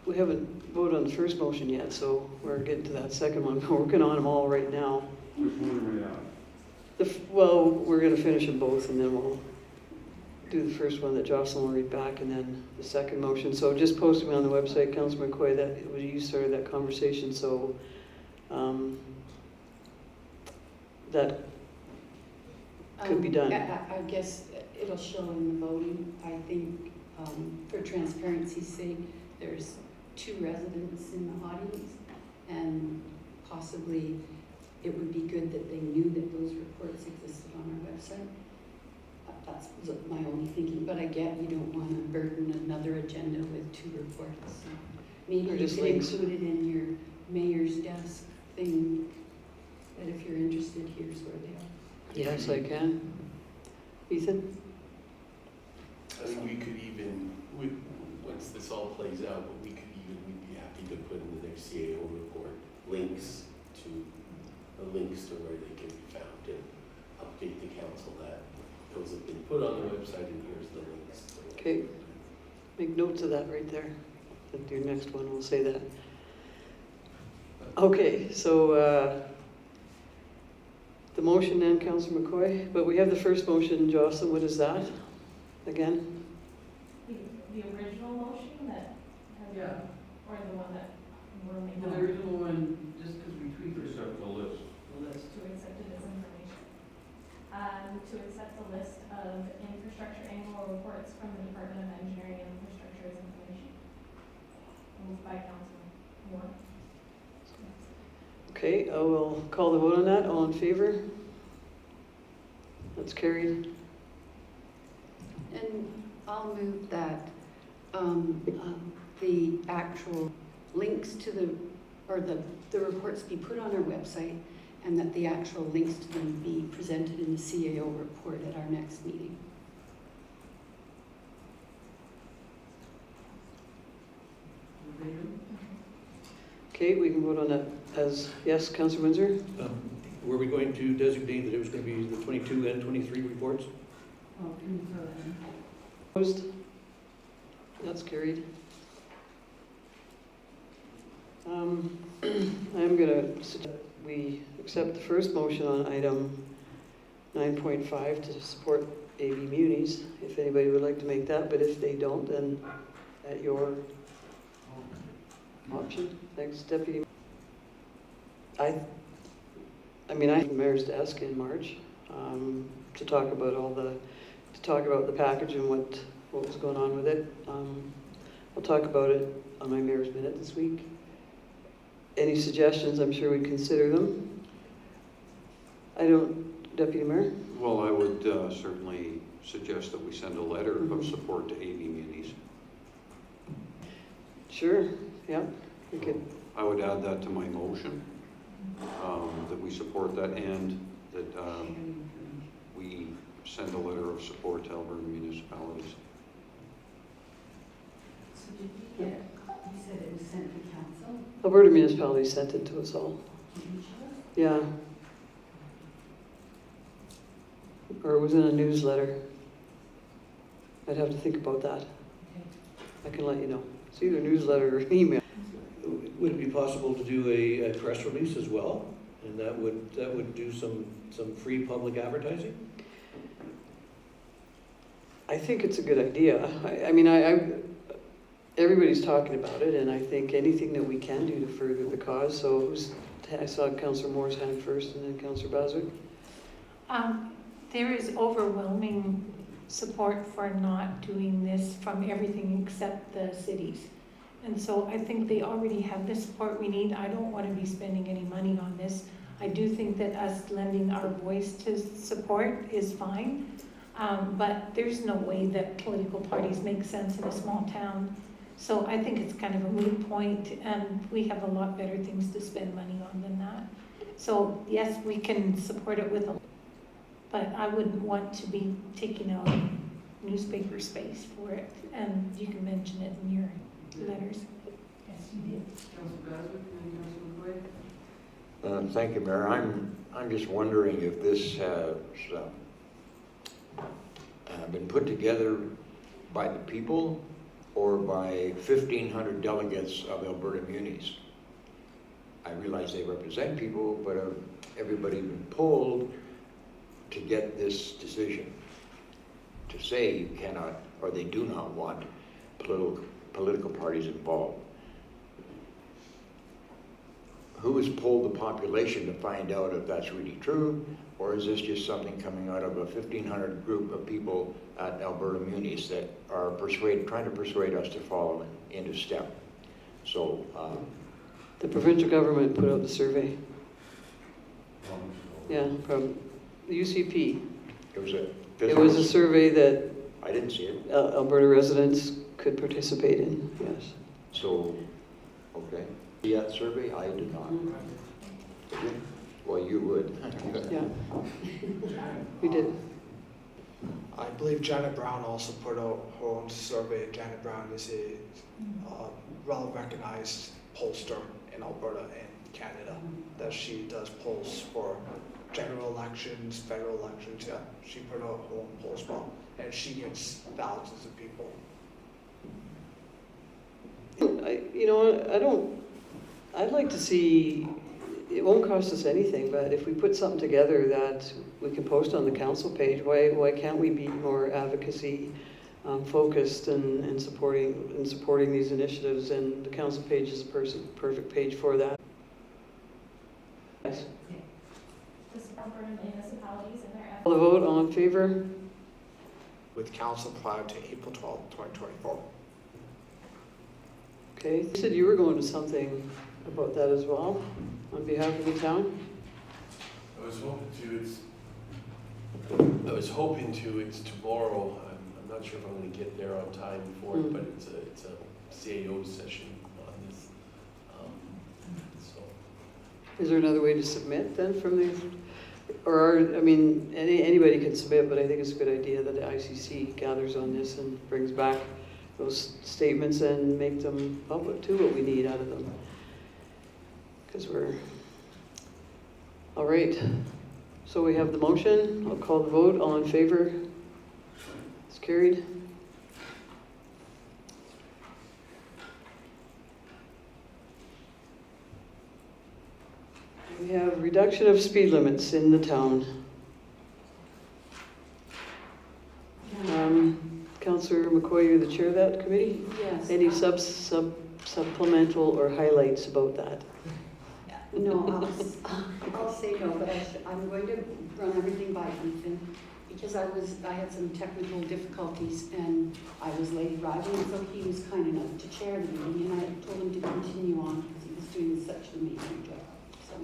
we haven't voted on the first motion yet, so we're getting to that second one. We're working on them all right now. Which one are we on? Well, we're going to finish them both, and then we'll do the first one that Jocelyn will read back, and then the second motion. So just post them on the website, Councilor McCoy, that you started that conversation, so that could be done. I guess it'll show in the voting. I think for transparency's sake, there's 2 residents in the audience, and possibly it would be good that they knew that those reports existed on our website. That's my only thinking, but I get you don't want to burden another agenda with 2 reports. So maybe Or you just could links. include it in your mayor's desk thing, that if you're interested, here's where they are. Yes, I can. Ethan? I think we could even, once this all plays out, but we'd be happy to put in the next CAO report links to where they can be found, and update the council that those have been put on the website, and here's the links. Okay. Make notes of that right there. At your next one, we'll say that. Okay, so the motion then, Councilor McCoy, but we have the first motion, Jocelyn, what is that? Again? The original motion that has been, or the one that we're making. The original one, just because we tweaked the list. To accept it as information. To accept the list of infrastructure annual reports from the Department of Engineering and Infrastructure as information. Moved by Councilor Moore. Okay, I will call the vote on that. All in favor? That's carried. And I'll move that the actual links to the or the reports be put on our website, and that the actual links to them be presented in the CAO report at our next meeting. Okay, we can vote on that as, yes, Councillor Windsor? Were we going to designate that it was going to be the 22 and 23 reports? Oh, can you throw that in? Opposed? That's carried. I'm gonna suggest we accept the first motion on item 9.5 to support AV Munis, if anybody would like to make that, but if they don't, then at your option. Next, Deputy. I mean, I think the mayor's desk in March to talk about the package and what was going on with it. I'll talk about it on my mayor's minute this week. Any suggestions? I'm sure we'd consider them. Deputy Mayor? Well, I would certainly suggest that we send a letter of support to AV Munis. Sure, yeah, we could. I would add that to my motion, that we support that and that we send a letter of support to Alberta municipalities. So did we get, you said it was sent to council? Alberta municipalities sent it to us all. To each of us? Yeah. Or it was in a newsletter. I'd have to think about that. I can let you know. It's either newsletter or email. Would it be possible to do a press release as well? And that would do some free public advertising? I think it's a good idea. I mean, everybody's talking about it, and I think anything that we can do to further the cause. So I saw Councillor Moore's hand first, and then Councillor Baswick. There is overwhelming support for not doing this from everything except the cities. And so I think they already have the support we need. I don't want to be spending any money on this. I do think that us lending our voice to support is fine. But there's no way that political parties make sense in a small town. So I think it's kind of a moot point, and we have a lot better things to spend money on than that. So yes, we can support it with a, but I wouldn't want to be taking out newspaper space for it, and you can mention it in your letters. Yes, you did. Thank you, Mayor. I'm just wondering if this has been put together by the people or by 1,500 delegates of Alberta Munis. I realize they represent people, but have everybody been polled to get this decision to say you cannot, or they do not want political parties involved? Who has polled the population to find out if that's really true, or is this just something coming out of a 1,500 group of people at Alberta Munis that are trying to persuade us to follow into step? So The provincial government put out the survey. Yeah, from the UCP. It was a survey that I didn't see it. Alberta residents could participate in, yes. So, okay. That survey, I did not. Well, you would. Yeah. We did. I believe Janet Brown also put out her own survey. Janet Brown is a well-recognized pollster in Alberta and Canada, that she does polls for general elections, federal elections. Yeah, she put out her own poll as well, and she gets thousands of people. I'd like to see, it won't cost us anything, but if we put something together that we can post on the council page, why can't we be more advocacy focused and supporting these initiatives? And the council page is a perfect page for that. Yes. The Alberta municipalities and their All the vote, all in favor? With council prior to April 12th, 2024. Okay, you said you were going to something about that as well, on behalf of the town? I was hoping to, it's tomorrow. I'm not sure if I'm going to get there on time for it, but it's a CAO session on this. Is there another way to submit then from the, I mean, anybody can submit, but I think it's a good idea that the ICC gathers on this and brings back those statements and make them public too, what we need out of them. Because all right. So we have the motion. I'll call the vote. All in favor? It's carried. We have reduction of speed limits in the town. Councillor McCoy, you're the chair of that committee? Yes. Any supplemental or highlights about that? No, I'll say no, but I'm going to run everything by Ethan because I had some technical difficulties and I was late arriving, and so he was kind enough to chair the meeting, and I told him to continue on because he was doing such an amazing job. So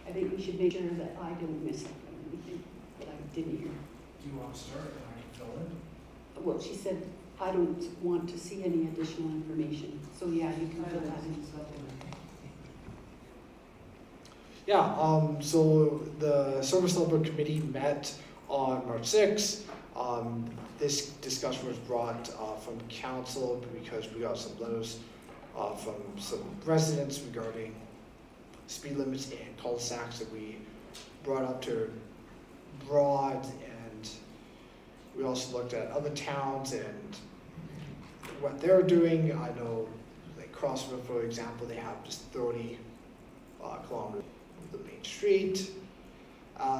I think we should make sure that I don't miss out on anything that I didn't hear. Do you want to start and I can fill in? Well, she said, I don't want to see any additional information. So yeah, you can fill that in. Yeah, so the Service Level Committee met on March 6th. This discussion was brought from council because we got some letters from some residents regarding speed limits and cul-de-sacs that we brought up to Broad, and we also looked at other towns and what they're doing. I know, like Crossville, for example, they have just 30 kilometers of the main street.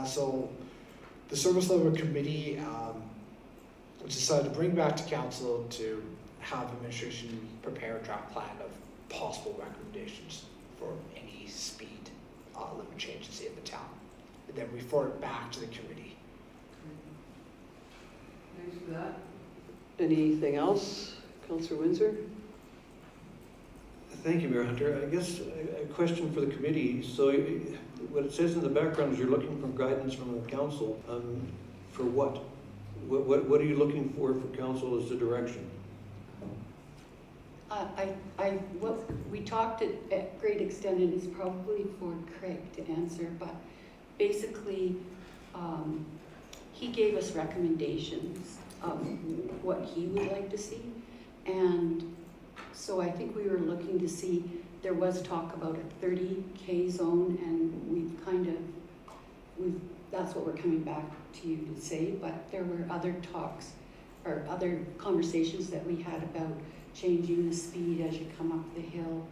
So the Service Level Committee decided to bring back to council to have administration prepare a draft plan of possible recommendations for any speed limit changes in the town. And then refer it back to the committee. Thanks for that. Anything else? Councillor Windsor? Thank you, Mayor Hunter. I guess a question for the committee. So what it says in the background is you're looking for guidance from the council. For what? What are you looking for council as the direction? What we talked at great extent, and it's probably for Craig to answer, but basically, he gave us recommendations of what he would like to see. And so I think we were looking to see, there was talk about a 30K zone, and that's what we're coming back to you to say, but there were other talks or other conversations that we had about changing the speed as you come up the hill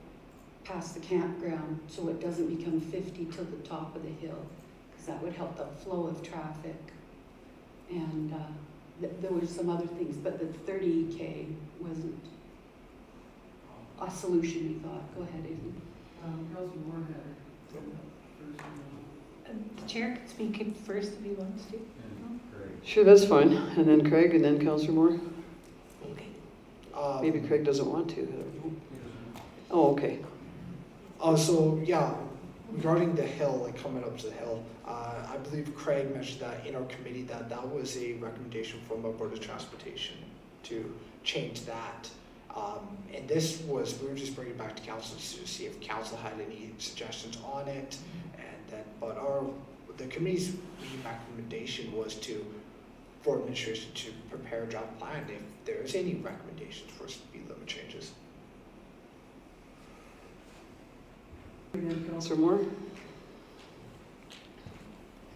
past the campground so it doesn't become 50 till the top of the hill, because that would help the flow of traffic. And there were some other things, but the 30K wasn't a solution, we thought. Go ahead, Aidan. Councillor Moore had The chair can speak first if he wants to. Sure, that's fine. And then Craig, and then Councillor Moore. Maybe Craig doesn't want to. I don't know. Oh, okay. So yeah, regarding the hill, like coming up to the hill, I believe Craig mentioned that in our committee that was a recommendation from Alberta Transportation to change that. And this was, we were just bringing it back to council to see if council had any suggestions on it. And then, but the committee's recommendation was for administration to prepare a draft plan if there's any recommendations for speed limit changes. Councillor Moore?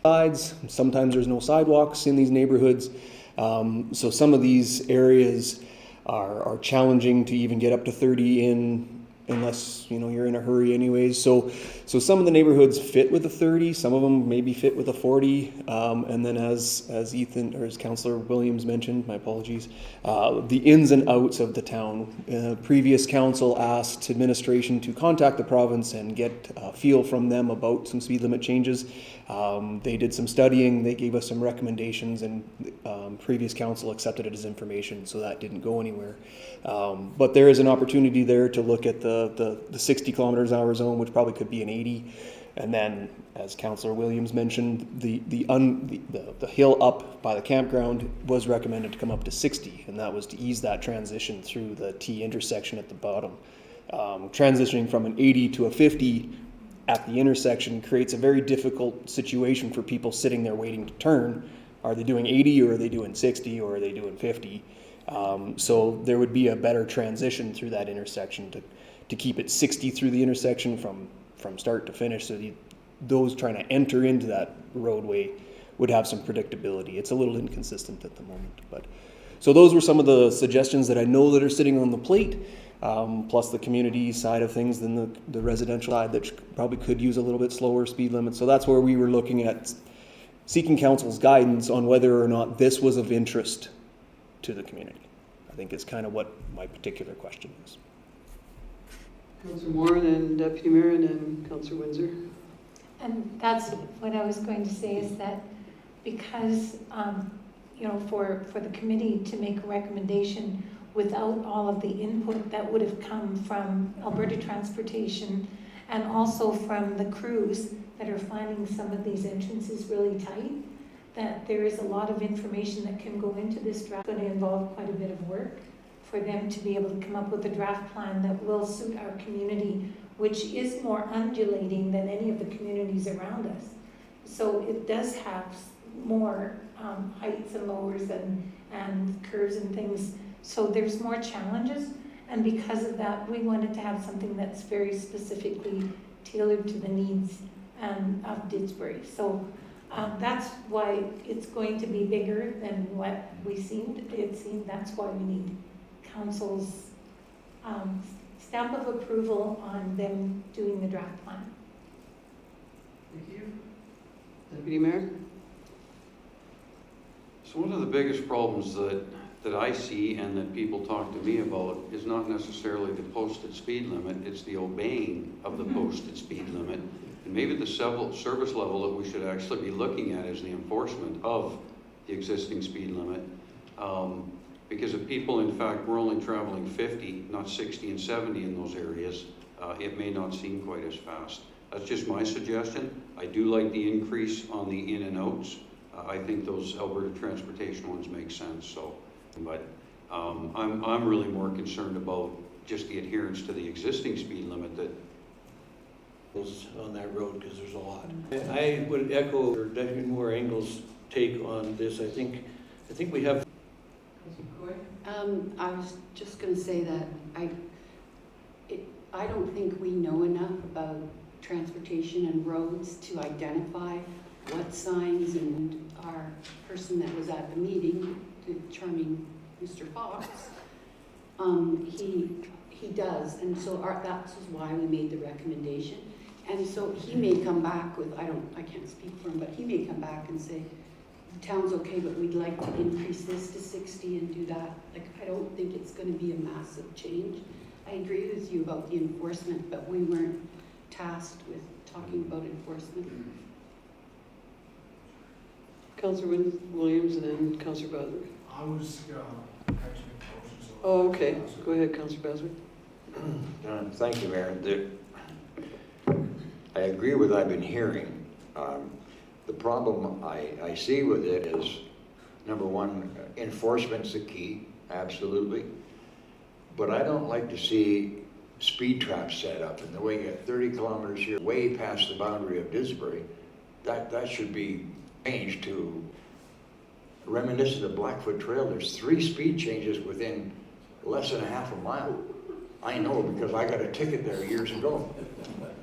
Sides. Sometimes there's no sidewalks in these neighborhoods. So some of these areas are challenging to even get up to 30 in unless you're in a hurry anyways. So some of the neighborhoods fit with a 30, some of them maybe fit with a 40, and then as Ethan or as Councillor Williams mentioned, my apologies, the ins and outs of the town. Previous council asked administration to contact the province and get a feel from them about some speed limit changes. They did some studying, they gave us some recommendations, and previous council accepted it as information, so that didn't go anywhere. But there is an opportunity there to look at the 60 kilometers an hour zone, which probably could be an 80, and then, as Councillor Williams mentioned, the hill up by the campground was recommended to come up to 60, and that was to ease that transition through the T intersection at the bottom. Transitioning from an 80 to a 50 at the intersection creates a very difficult situation for people sitting there waiting to turn. Are they doing 80 or are they doing 60 or are they doing 50? So there would be a better transition through that intersection to keep it 60 through the intersection from start to finish, so those trying to enter into that roadway would have some predictability. It's a little inconsistent at the moment, but so those were some of the suggestions that I know that are sitting on the plate, plus the community side of things than the residential side that probably could use a little bit slower speed limit. So that's where we were looking at seeking council's guidance on whether or not this was of interest to the community. I think is kind of what my particular question is. Councillor Moore, and then Deputy Mayor, and then Councillor Windsor. And that's what I was going to say, is that because, for the committee to make a recommendation without all of the input that would have come from Alberta Transportation and also from the crews that are finding some of these entrances really tight, that there is a lot of information that can go into this draft. It's going to involve quite a bit of work for them to be able to come up with a draft plan that will suit our community, which is more undulating than any of the communities around us. So it does have more heights and lowers and curves and things. So there's more challenges. And because of that, we wanted to have something that's very specifically tailored to the needs of Didsbury. So that's why it's going to be bigger than what it seemed. That's why we need council's stamp of approval on them doing the draft plan. Thank you. Deputy Mayor? So one of the biggest problems that I see and that people talk to me about is not necessarily the posted speed limit, it's the obeying of the posted speed limit. And maybe the service level that we should actually be looking at is the enforcement of the existing speed limit. Because if people, in fact, were only traveling 50, not 60 and 70 in those areas, it may not seem quite as fast. That's just my suggestion. I do like the increase on the in and outs. I think those Alberta Transportation ones make sense. So, but I'm really more concerned about just the adherence to the existing speed limit that on that road, because there's a lot. I would echo Deputy Moore Engel's take on this. I think we have. I was just going to say that I don't think we know enough about transportation and roads to identify what signs, and our person that was at the meeting, the charming Mr. Fox, he does, and so that's why we made the recommendation. And so he may come back with, I can't speak for him, but he may come back and say, the town's okay, but we'd like to increase this to 60 and do that. Like, I don't think it's going to be a massive change. I agree with you about the enforcement, but we weren't tasked with talking about enforcement. Councillor Williams, and then Councillor Baswick. I was actually motion, so. Oh, okay. Go ahead, Councillor Baswick. Thank you, Mayor. I agree with what I've been hearing. The problem I see with it is, number one, enforcement's the key, absolutely. But I don't like to see speed traps set up, and the way you get 30 kilometers here, way past the boundary of Didsbury, that should be changed to reminiscent of Blackfoot Trail. There's 3 speed changes within less than a half a mile. I know because I got a ticket there years ago.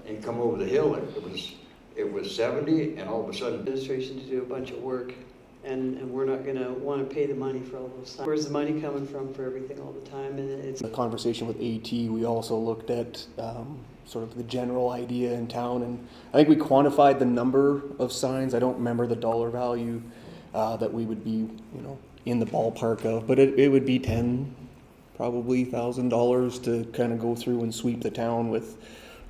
And come over the hill, it was 70, and all of a sudden. Administration to do a bunch of work, and we're not going to want to pay the money for all those signs. Where's the money coming from for everything all the time? And it's In the conversation with AT, we also looked at sort of the general idea in town, and I think we quantified the number of signs. I don't remember the dollar value that we would be, in the ballpark of, but it would be probably $1,000 to kind of go through and sweep the town with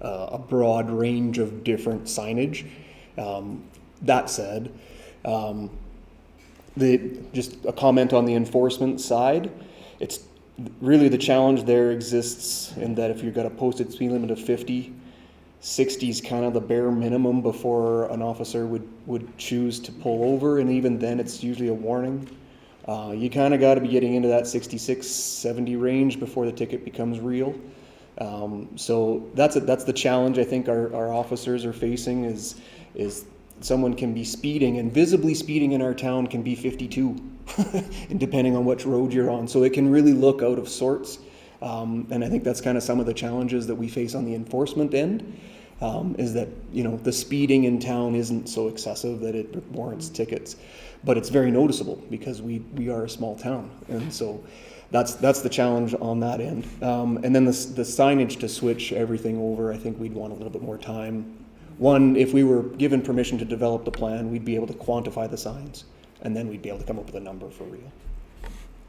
a broad range of different signage. That said, just a comment on the enforcement side. It's really the challenge there exists in that if you've got a posted speed limit of 50, 60 is kind of the bare minimum before an officer would choose to pull over, and even then it's usually a warning. You kind of got to be getting into that 66, 70 range before the ticket becomes real. So that's the challenge I think our officers are facing is someone can be speeding, and visibly speeding in our town can be 52, and depending on which road you're on. So it can really look out of sorts. And I think that's kind of some of the challenges that we face on the enforcement end, is that, you know, the speeding in town isn't so excessive that it warrants tickets. But it's very noticeable because we are a small town. And so that's the challenge on that end. And then the signage to switch everything over, I think we'd want a little bit more time. One, if we were given permission to develop the plan, we'd be able to quantify the signs, and then we'd be able to come up with a number for real.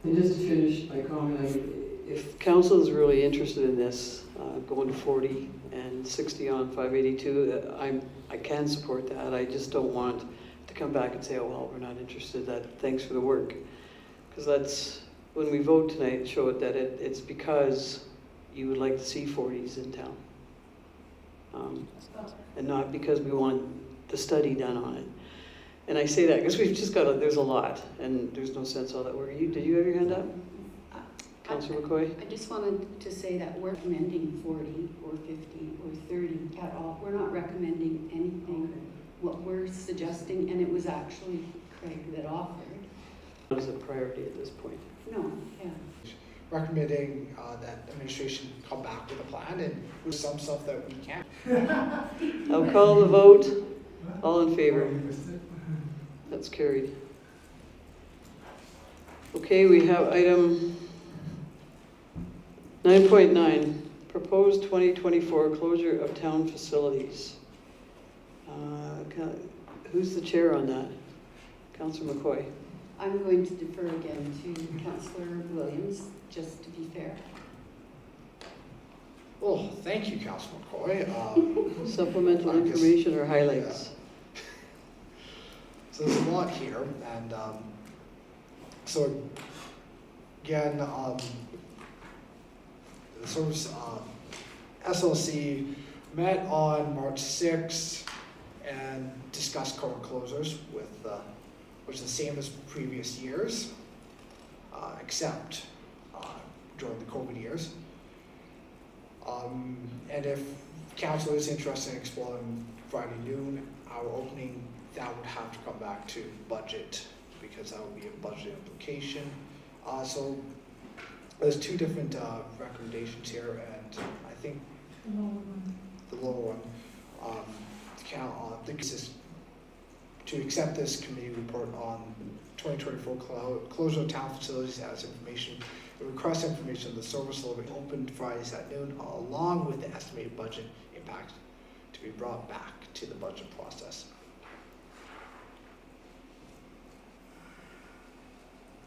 And just to finish my comment, I mean, if council is really interested in this, going to 40 and 60 on 582, I can support that. I just don't want to come back and say, oh, well, we're not interested, thanks for the work. Because that's, when we vote tonight, show it that it's because you would like to see 40s in town. And not because we want the study done on it. And I say that because we've just there's a lot, and there's no sense all that work. Did you have your hand up? Councillor McCoy? I just wanted to say that we're recommending 40 or 50 or 30 at all. We're not recommending anything. What we're suggesting, and it was actually Craig that offered. What is a priority at this point? No, yeah. Recommending that administration come back with a plan and with some stuff that we can't. I'll call the vote. All in favor? That's carried. Okay, we have item 9.9, proposed 2024 closure of town facilities. Who's the chair on that? Councillor McCoy. I'm going to defer again to Councillor Williams, just to be fair. Well, thank you, Councillor McCoy. Supplemental information or highlights? So there's a lot here, and so again, the service SLC met on March 6th and discussed current closures with, which is the same as previous years, except during the COVID years. And if council is interested in exploring Friday noon, our opening, that would have to come back to budget, because that would be a budget implication. So there's two different recommendations here, and I think the lower one, this is to accept this committee report on 2024 closure of town facilities as information. It requests information of the service level open Fridays at noon, along with the estimated budget impact, to be brought back to the budget process.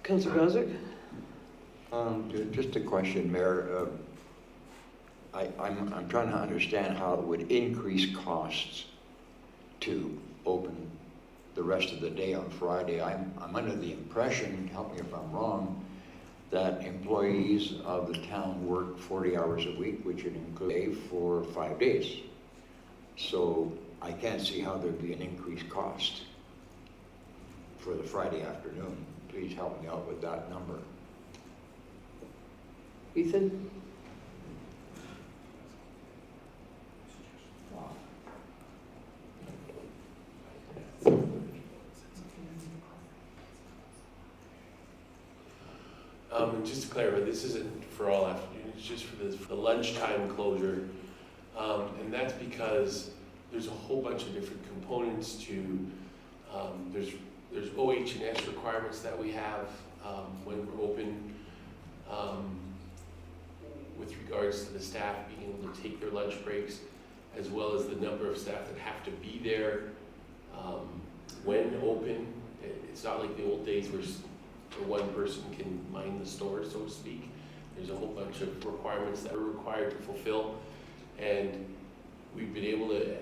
Councillor Goswick? Just a question, Mayor. I'm trying to understand how it would increase costs to open the rest of the day on Friday. I'm under the impression, help me if I'm wrong, that employees of the town work 40 hours a week, which would include a day for 5 days. So I can't see how there'd be an increased cost for the Friday afternoon. Please help me out with that number. Ethan? Just to clarify, this isn't for all afternoon, it's just for the lunchtime closure. And that's because there's a whole bunch of different components to, there's OH&S requirements that we have when we're open, with regards to the staff being able to take their lunch breaks, as well as the number of staff that have to be there when open. It's not like the old days where one person can mind the store, so to speak. There's a whole bunch of requirements that we're required to fulfill, and we've been able to,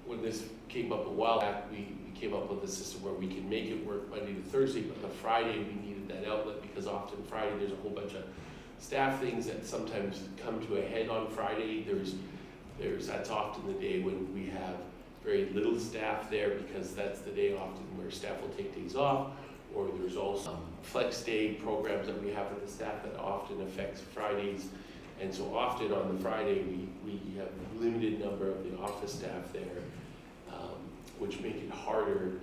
when this came up a while back, we came up with a system where we can make it work Monday to Thursday, but the Friday we needed that outlet, because often Friday there's a whole bunch of staff things that sometimes come to a head on Friday. That's often the day when we have very little staff there, because that's the day often where staff will take days off, or there's also flex day programs that we have with the staff that often affects Fridays. And so often on the Friday, we have a limited number of the office staff there, which make it harder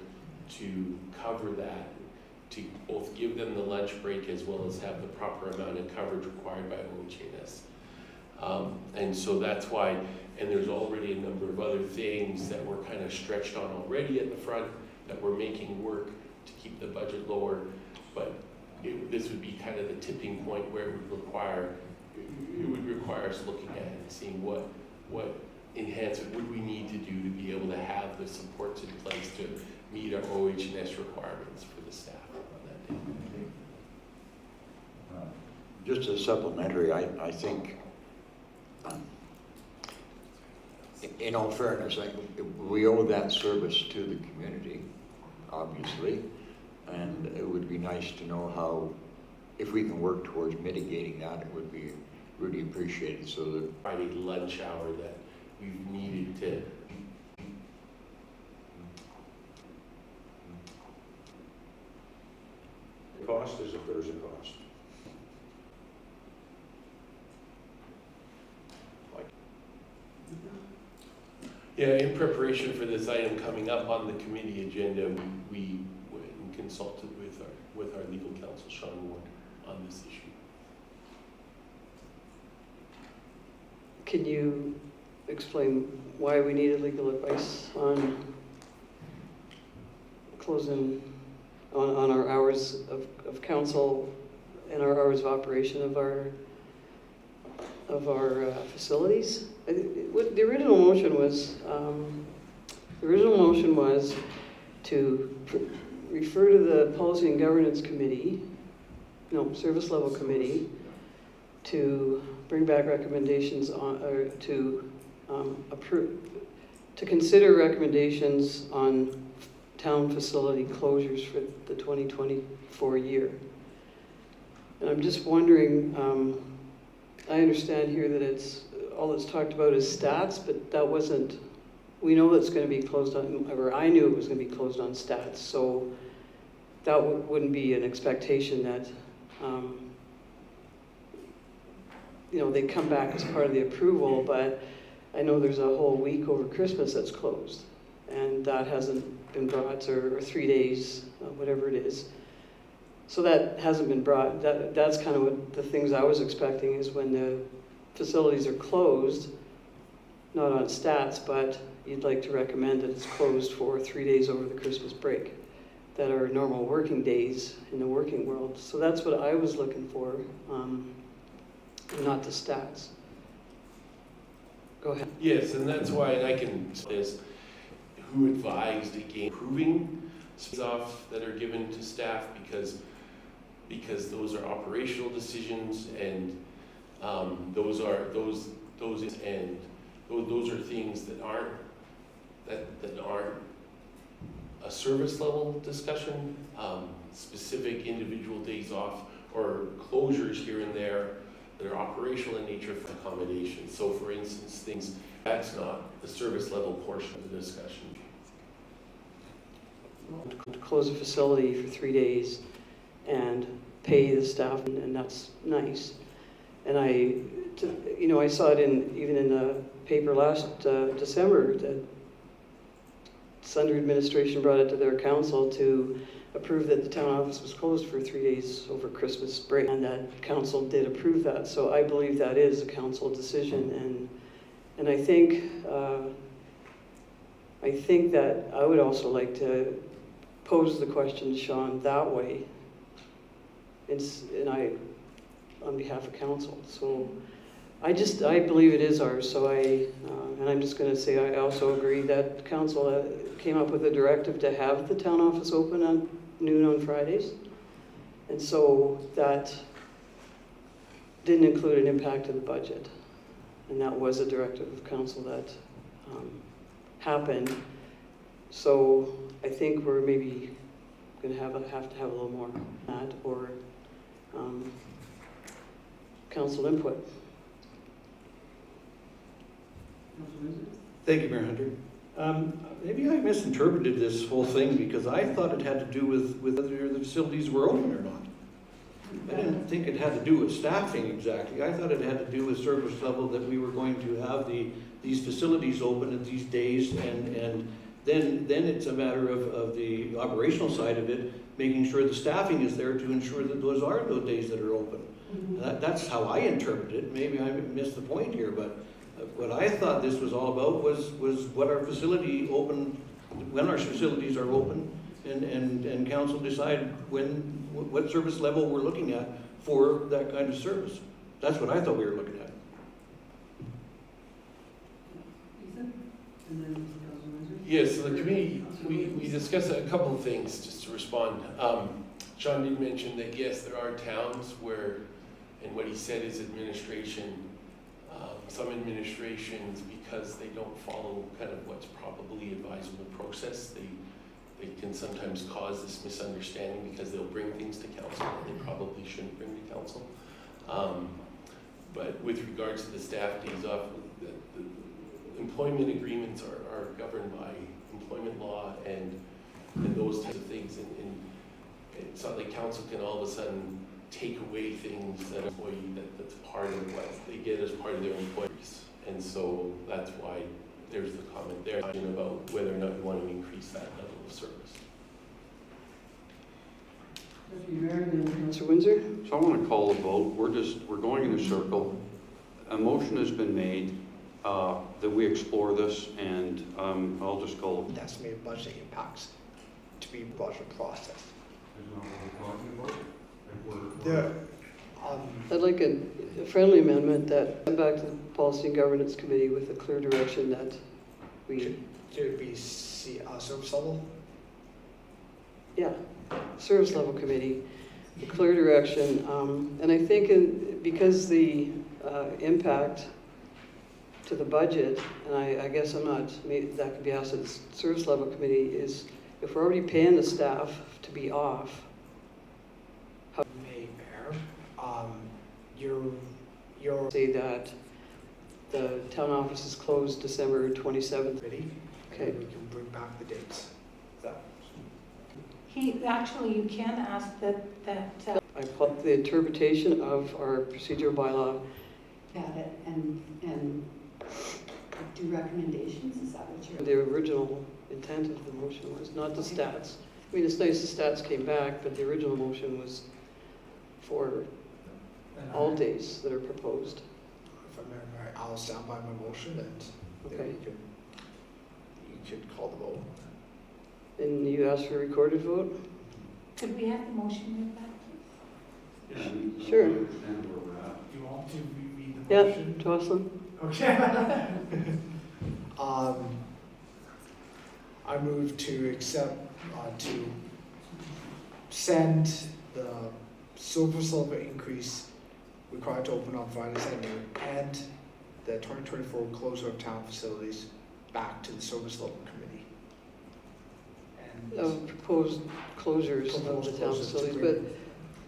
to cover that, to both give them the lunch break as well as have the proper amount of coverage required by OHS. And so that's why, and there's already a number of other things that we're kind of stretched on already at the front that we're making work to keep the budget lower, but this would be kind of the tipping point where it would require us looking at it and seeing what enhancement would we need to do to be able to have the supports in place to meet our OH&S requirements for the staff on that day. Just a supplementary, I think, in all fairness, we owe that service to the community, obviously, and it would be nice to know how, if we can work towards mitigating that, it would be really appreciated. So that Friday lunch hour that we've needed to. Cost is if there's a cost. Yeah, in preparation for this item coming up on the committee agenda, we went and consulted with our legal counsel, Sean Ward, on this issue. Can you explain why we needed legal advice on closing, on our hours of council and our hours of operation of our facilities? What the original motion was to refer to the Policy and Governance Committee, Service Level Committee, to bring back recommendations on, or to approve, to consider recommendations on town facility closures for the 2024 year. And I'm just wondering, I understand here that it's, all that's talked about is stats, but that wasn't, we know that's going to be closed on, or I knew it was going to be closed on stats, so that wouldn't be an expectation that, they come back as part of the approval, but I know there's a whole week over Christmas that's closed, and that hasn't been brought, or 3 days, whatever it is. So that hasn't been brought. That's kind of what the things I was expecting is when the facilities are closed, not on stats, but you'd like to recommend that it's closed for 3 days over the Christmas break that are normal working days in the working world. So that's what I was looking for, not the stats. Go ahead. Yes, and that's why, and I can say this, who advised against approving off that are given to staff because those are operational decisions, and those are things that aren't a service level discussion. Specific individual days off or closures here and there that are operational in nature for accommodation. So, for instance, things that's not the service level portion of the discussion. To close a facility for 3 days and pay the staff, and that's nice. And I saw it even in the paper last December that Sunder administration brought it to their council to approve that the town office was closed for 3 days over Christmas break, and that council did approve that. So I believe that is a council decision, and I think that I would also like to pose the question to Sean that way, and I, on behalf of council. So I believe it is ours. So and I'm just going to say I also agree that council came up with a directive to have the town office open on noon on Fridays, and so that didn't include an impact to the budget, and that was a directive of council that happened. So I think we're maybe going to have to have a little more on that, or council input. Thank you, Mayor Hunter. Maybe I misinterpreted this whole thing because I thought it had to do with whether the facilities were open or not. I didn't think it had to do with staffing exactly. I thought it had to do with service level, that we were going to have these facilities open at these days, and then it's a matter of the operational side of it, making sure the staffing is there to ensure that those are those days that are open. That's how I interpret it. Maybe I missed the point here, but what I thought this was all about was what our facility open, when our facilities are open, and council decide what service level we're looking at for that kind of service. That's what I thought we were looking at. Ethan? And then Councilor Windsor? Yes, so the committee, we discussed a couple of things just to respond. Sean did mention that yes, there are towns where, and what he said is administration, some administrations, because they don't follow kind of what's probably advisable process, they can sometimes cause this misunderstanding because they'll bring things to council that they probably shouldn't bring to council. But with regards to the staff days off, the employment agreements are governed by employment law and those types of things. And it's not like council can all of a sudden take away things that an employee that's part of what they get as part of their employees. And so that's why there's the comment there about whether or not you want to increase that level of service. Mr. Windsor? So I want to call the vote. We're going in a circle. A motion has been made that we explore this, and I'll just call it. Estimated budget impacts to be budget process. Isn't that what we're talking about? The, I'd like a friendly amendment that send back to the Policy and Governance Committee with a clear direction that we, should it be service level? yeah, service level committee, a clear direction. And I think because the impact to the budget, and I guess I'm not, maybe that could be asked at the service level committee, is if we're already paying the staff to be off, Mayor, your say that the town office is closed December 27th. committee, Okay. and we can bring back the dates. Actually, you can ask that I put the interpretation of our procedural bylaw. At it and do recommendations, is that what you're? The original intent of the motion was, not the stats. I mean, it's nice the stats came back, but the original motion was for all days that are proposed. If I'm Mayor, I'll stand by my motion and then Okay. you could call the vote. And you asked for a recorded vote? could we have the motion read back, please? Sure. Understand where we're at. Do you want to reread the Yeah, motion? Jocelyn? Okay. I move to accept, to send the service level increase required to open on Fridays at noon and the 2024 closure of town facilities back to the service level committee. And Proposed closures of Proposed the town closures to facilities, bring-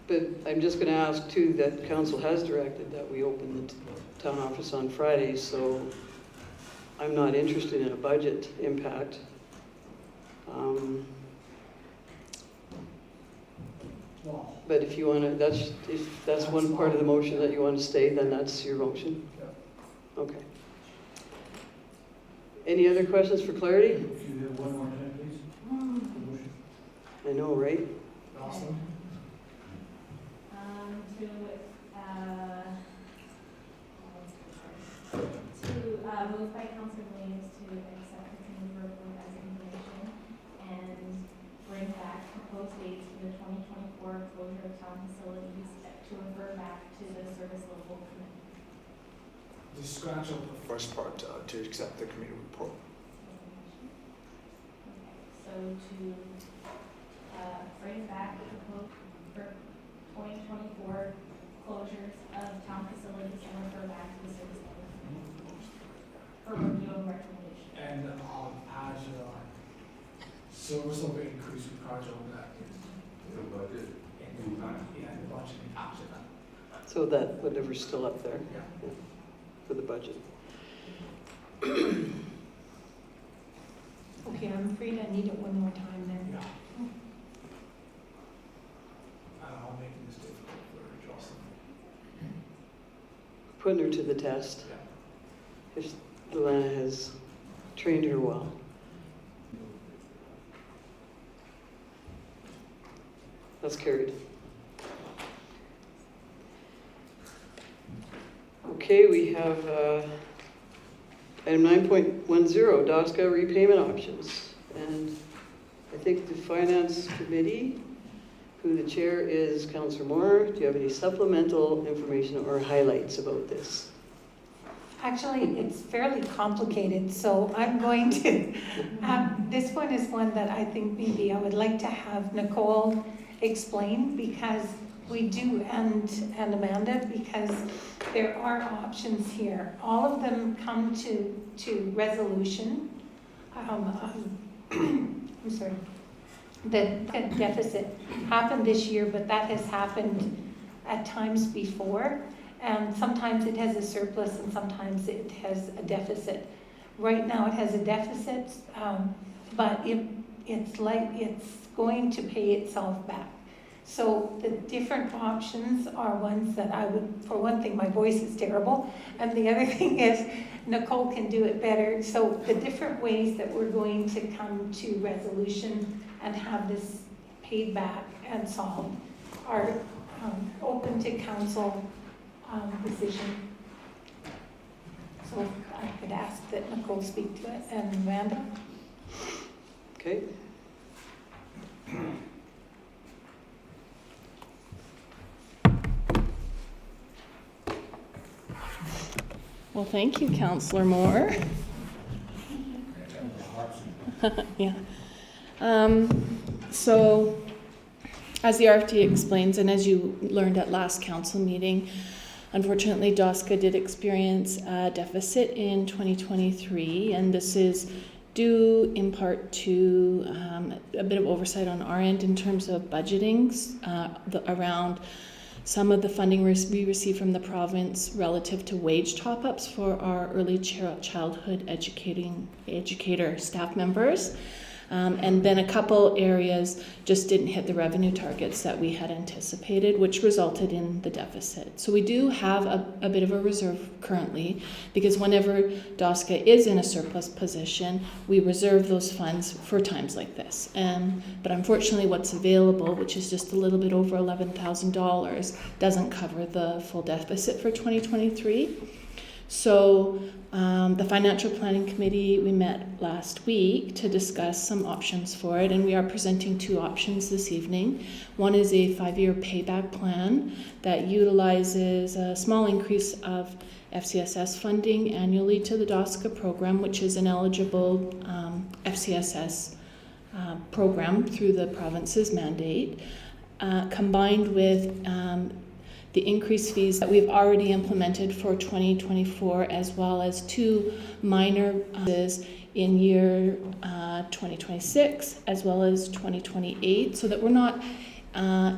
but I'm just gonna ask too, that council has directed that we open the town office on Fridays, so I'm not interested in a budget impact. well, But if you wanna, if that's one part of the motion that you want to stay, then that's your motion? Okay. Any other questions for clarity? If you have one more time, please. I know, right? Jocelyn? Moved by Councilor Williams to accept the committee report as information and bring back proposed dates for the 2024 closure of town facilities to refer back to the service level committee. Just scratch up the first part to accept the committee report. Okay, so to bring back the proposed for 2024 closures of town facilities and refer back to the service level for review and recommendation. And as service level increase required to open that The budget. in the budget after that. So that whatever's still up there Yeah. for the budget. Okay, I'm afraid I need it one more time then. Yeah. I'll make this difficult for putting her to the test. If Luana has trained her well. That's carried. Okay, we have item 9.10, DOSCA repayment options. And I think the Finance Committee, who the chair is Councillor Moore, do you have any supplemental information or highlights about this? Actually, it's fairly complicated, so I'm going to, this one is one that I think maybe I would like to have Nicole explain, because we do, and Amanda, because there are options here. All of them come to resolution. I'm sorry. The deficit happened this year, but that has happened at times before. And sometimes it has a surplus and sometimes it has a deficit. Right now it has a deficit, but it's going to pay itself back. So the different options are ones that I would, for one thing, my voice is terrible, and the other thing is Nicole can do it better. So the different ways that we're going to come to resolution and have this paid back and solved are open to council decision. So I could ask that Nicole speak to it, and Amanda. Okay. Well, thank you, Councillor Moore. Yeah. So, as the RFT explains, and as you learned at last council meeting, unfortunately, DOSCA did experience a deficit in 2023, and this is due in part to a bit of oversight on our end in terms of budgetings around some of the funding we receive from the province relative to wage top-ups for our early childhood educator staff members. And then a couple areas just didn't hit the revenue targets that we had anticipated, which resulted in the deficit. So we do have a bit of a reserve currently, because whenever DOSCA is in a surplus position, we reserve those funds for times like this. But unfortunately what's available, which is just a little bit over $11,000, doesn't cover the full deficit for 2023. So the Financial Planning Committee, we met last week to discuss some options for it, and we are presenting two options this evening. One is a 5-year payback plan that utilizes a small increase of FCSS funding annually to the DOSCA program, which is an eligible FCSS program through the province's mandate, combined with the increased fees that we've already implemented for 2024, as well as two minor in year 2026, as well as 2028, so that we're not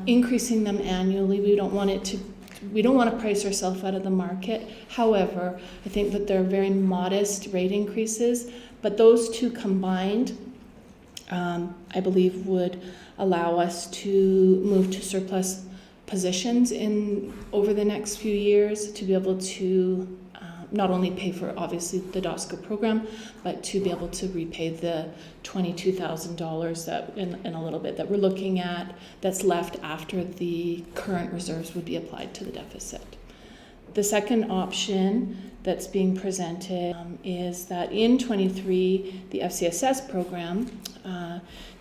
increasing them annually. We don't want to price ourselves out of the market. However, I think that they're very modest rate increases, but those two combined, I believe, would allow us to move to surplus positions over the next few years to be able to not only pay for obviously the DOSCA program, but to be able to repay the $22,000 that in a little bit that we're looking at that's left after the current reserves would be applied to the deficit. The second option that's being presented is that in 23, the FCSS program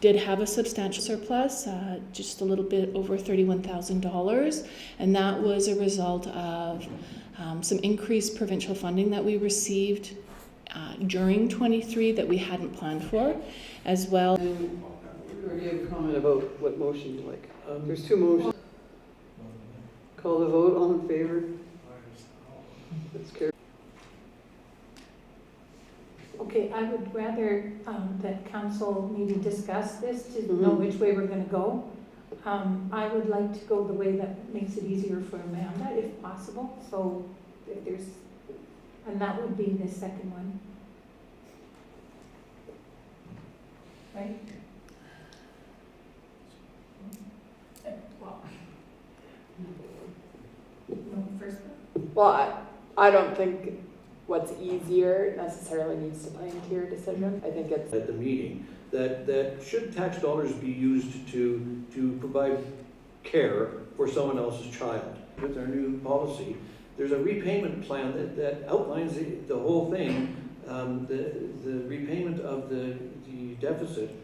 did have a substantial surplus, just a little bit over $31,000, and that was a result of some increased provincial funding that we received during 23 that we hadn't planned for, as well. And we already have a comment about what motion you like. There's two motions. Call the vote, all in favor? That's carried. Okay, I would rather that council maybe discuss this to know which way we're going to go. I would like to go the way that makes it easier for Amanda, if possible. So if there's, and that would be the second one. Right? Well, no, first one. Well, I don't think what's easier necessarily needs to play into your decision. I think it's, At the meeting, that should tax dollars be used to provide care for someone else's child. With our new policy, there's a repayment plan that outlines the whole thing, the repayment of the deficit,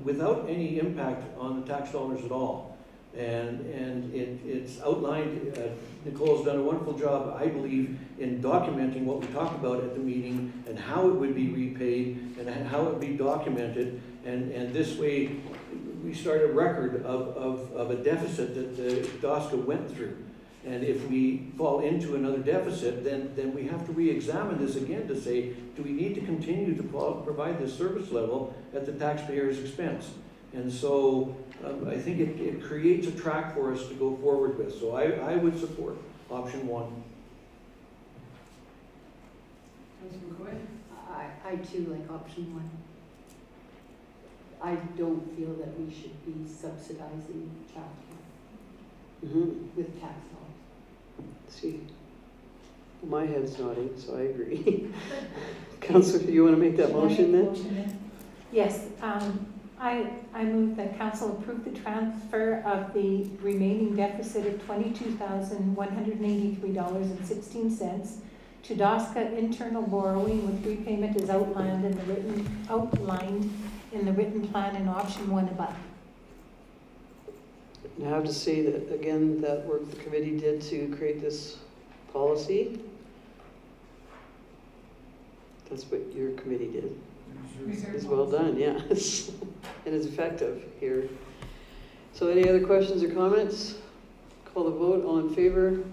without any impact on the tax dollars at all. And it's outlined, Nicole's done a wonderful job, I believe, in documenting what we talked about at the meeting and how it would be repaid and how it would be documented. And this way, we start a record of a deficit that the DOSCA went through. And if we fall into another deficit, then we have to re-examine this again to say, do we need to continue to provide this service level at the taxpayer's expense? And so I think it creates a track for us to go forward with. So I would support option 1. Councillor McCoy? I too like option 1. I don't feel that we should be subsidizing childcare Mm-hmm. with tax dollars. See, my head's nodding, so I agree. Councillor, you want to make that Should I make motion the then? motion then? Yes, I move that council approve the transfer of the remaining deficit of $22,183.16 to DOSCA internal borrowing with repayment as outlined in the written plan in option 1 above. And I have to say that, again, that work the committee did to create this policy, that's what your committee did. It's well done, yes. And it's effective here. So any other questions or comments? Call the vote, all in favor?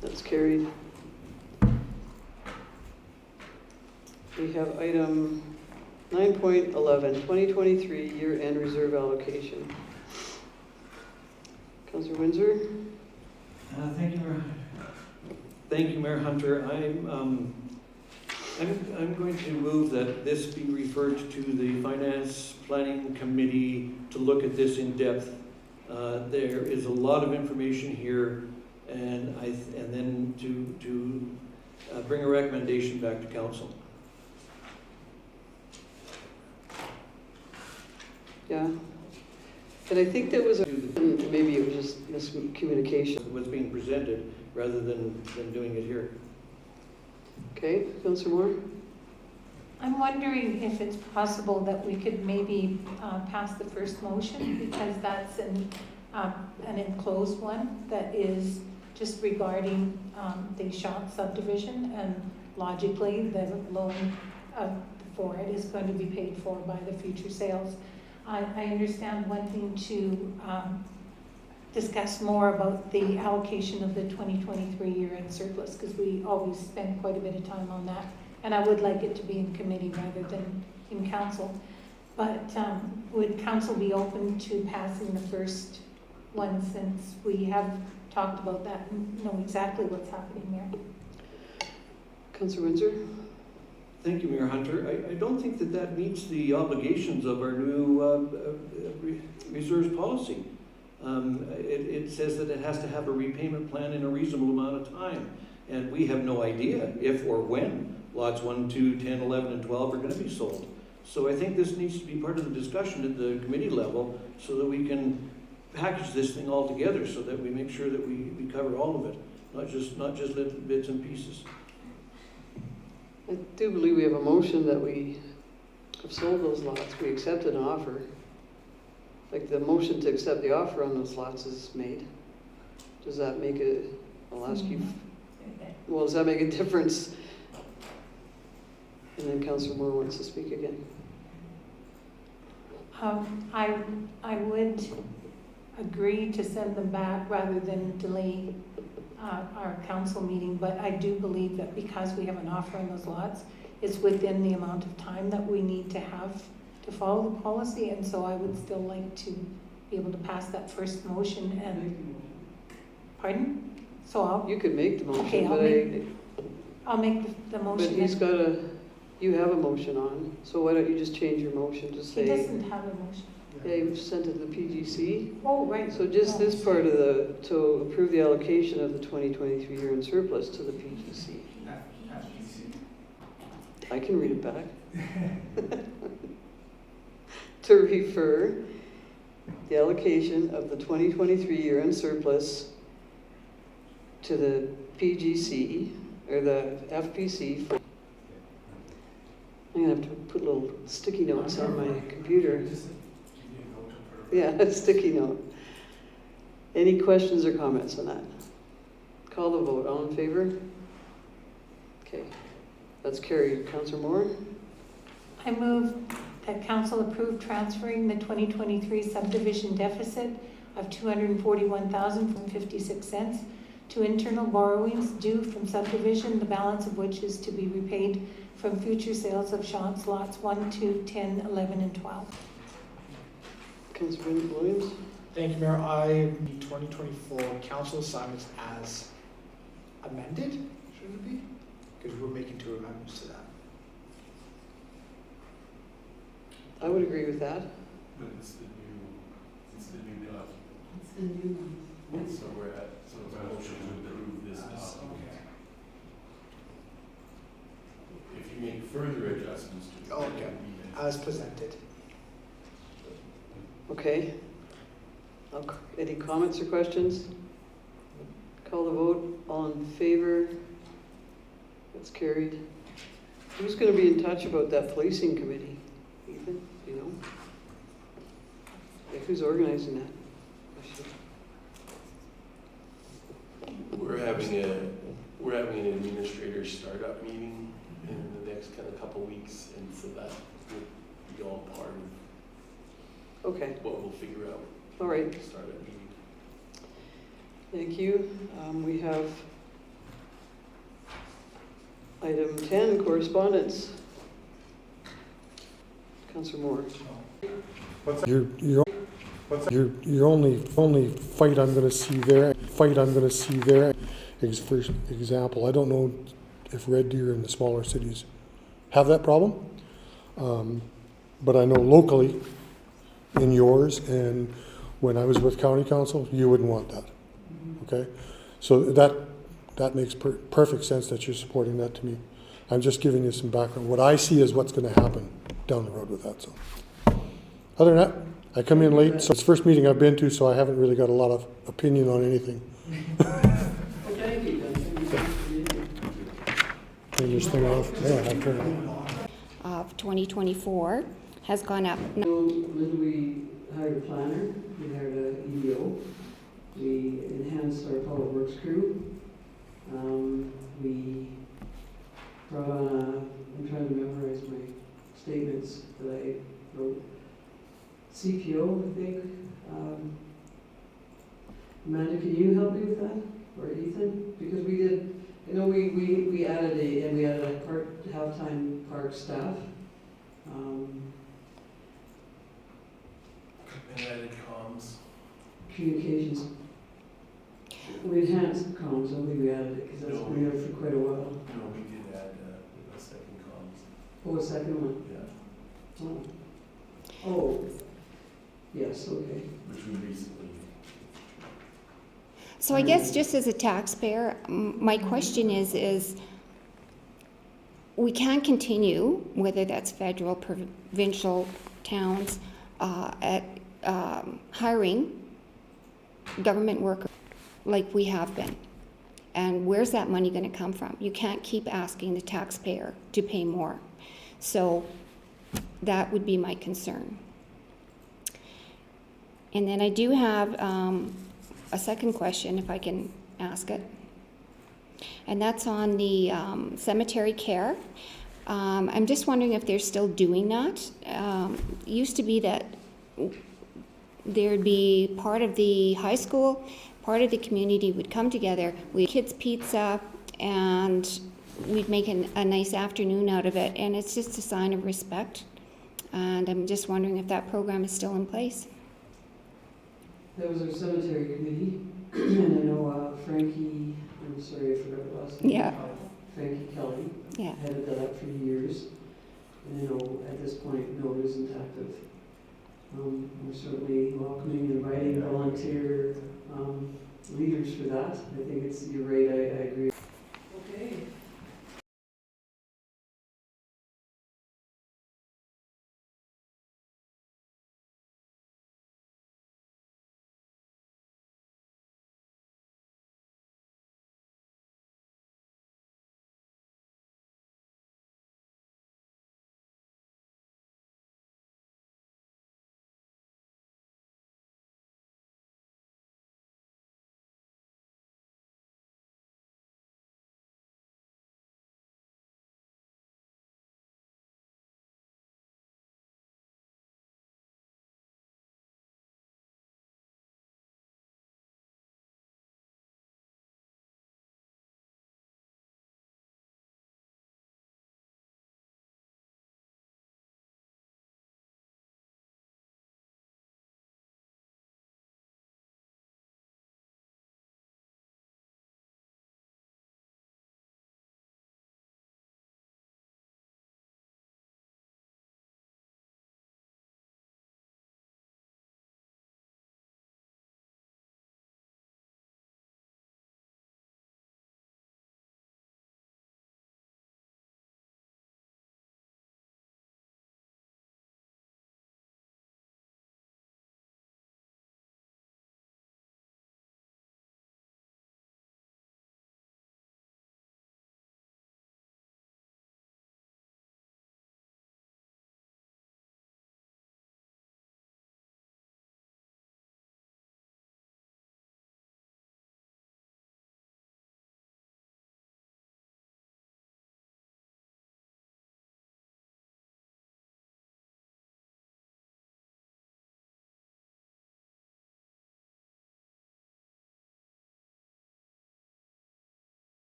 That's carried. We have item 9.11, 2023 year-end reserve allocation. Councillor Windsor? Thank you, Mayor Hunter. I'm going to move that this be referred to the Finance Planning Committee to look at this in depth. There is a lot of information here, and then to bring a recommendation back to council. Yeah. And I think that was, maybe it was just miscommunication. What's being presented rather than doing it here. Okay, Councillor Moore? I'm wondering if it's possible that we could maybe pass the first motion, because that's an enclosed one that is just regarding the Shot subdivision, and logically the loan for it is going to be paid for by the future sales. I understand wanting to discuss more about the allocation of the 2023 year-end surplus, because we always spend quite a bit of time on that. And I would like it to be in committee rather than in council. But would council be open to passing the first one, since we have talked about that and know exactly what's happening there? Councillor Windsor? Thank you, Mayor Hunter. I don't think that meets the obligations of our new reserves policy. It says that it has to have a repayment plan in a reasonable amount of time. And we have no idea if or when lots 1, 2, 10, 11, and 12 are going to be sold. So I think this needs to be part of the discussion at the committee level, so that we can package this thing all together, so that we make sure that we cover all of it, not just little bits and pieces. I do believe we have a motion that we have sold those lots. We accepted an offer. Like, the motion to accept the offer on those lots is made. Does that make it, I'll ask you, well, does that make a difference? And then Councillor Moore wants to speak again. I would agree to send them back rather than delay our council meeting, but I do believe that because we have an offer on those lots, it's within the amount of time that we need to have to follow the policy, and so I would still like to be able to pass that first motion. And pardon? So You could make the motion, Okay, but I'll make the motion. But he's got you have a motion on, so why don't you just change your motion to He say, doesn't have a motion. Yeah, you've sent it to the PGC. Oh, right. So just this part of to approve the allocation of the 2023 year in surplus to the PGC. I can read it back. To refer the allocation of the 2023 year in surplus to the PGC, or the FPC. I'm gonna have to put little sticky notes on my computer. Yeah, a sticky note. Any questions or comments on that? Call the vote. All in favor? Okay, that's carried. Councillor Moore? I move that council approve transferring the 2023 subdivision deficit of $241,056 to internal borrowings due from subdivision, the balance of which is to be repaid from future sales of Sean's lots 1, 2, 10, 11, and 12. Councillor Brendan Williams? Thank you, Mayor. I, the 2024 council assignments as amended, should it be? Because we're making 2 amendments to that. I would agree with that. But it's the new document. It's the new one. So it's a motion to approve this document. If you make further adjustments to it. Oh, okay. As presented. Okay. Any comments or questions? Call the vote. All in favor? That's carried. Who's going to be in touch about that policing committee? Ethan, do you know? Like, who's organizing that? We're having an administrator startup meeting in the next kind of couple weeks, and so that will be all part of Okay, what we'll figure out. all right. Startup meeting. Thank you. We have item 10, correspondence. Councillor Moore. Your only fight I'm going to see there. For example, I don't know if Red Deer and the smaller cities have that problem, but I know locally in yours and when I was with county council, you wouldn't want that. Okay, so that makes perfect sense that you're supporting that to me. I'm just giving you some background. What I see is what's going to happen down the road with that. So, other than that, I come in late, so it's the first meeting I've been to, so I haven't really got a lot of opinion on anything. Thank you. Turn this thing off. Yeah, I'll turn it off. Of 2024 has gone up. So then we hired a planner, we hired an EDO, we enhanced our public works crew. We brought on I'm trying to memorize my statements that I wrote. CPO, I think. Amanda, can you help me with that? Or Ethan? Because we did, we added a half-time park staff. And added comms. Communications. We enhanced comms, only we added it, because that's been there for quite a while. No, we did add a second comms. Oh, a second one? Yeah. Oh. Yes, okay. Which we recently. So I guess just as a taxpayer, my question is we can't continue, whether that's federal, provincial, towns, at hiring government workers like we have been. And where's that money going to come from? You can't keep asking the taxpayer to pay more. So that would be my concern. And then I do have a second question, if I can ask it. And that's on the cemetery care. I'm just wondering if they're still doing that. It used to be that there'd be part of the high school, part of the community would come together, we'd kids pizza, and we'd make a nice afternoon out of it. And it's just a sign of respect. And I'm just wondering if that program is still in place. That was our cemetery committee, and I know Frankie, I'm sorry, I forgot the last name. Yeah. Frankie Kelly. Yeah. Headed that up for years. And I know at this point, no, it isn't active. we're certainly welcoming and inviting volunteer leaders for that. I think you're right, I agree. Okay.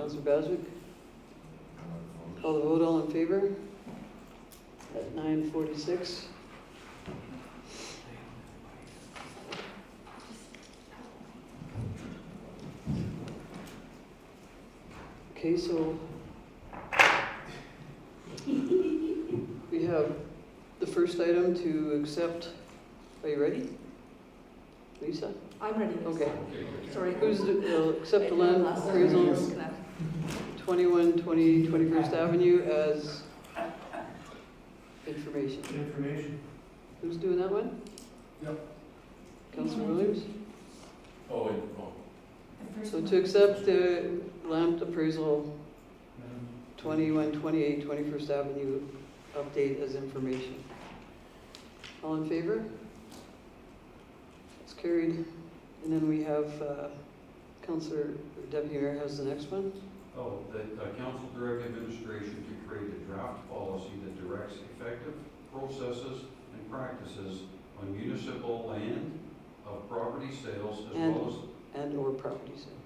Councillor Baswick? Call the vote, all in favor? At 9:46. Okay, so we have the first item to accept. Are you ready? Lisa? I'm ready. Okay. Sorry. Who's, accept the land appraisal 2120 21st Avenue as information. Information. Who's doing that one? Yep. Councillor Williams? Oh, and, oh, So to accept the land appraisal 2128 21st Avenue update as information. All in favor? It's carried. And then we have Councillor Deputy Mayor has the next one. Oh, that council direct administration to create a draft policy that directs effective processes and practices on municipal land of property sales as And- well as, And or property sale.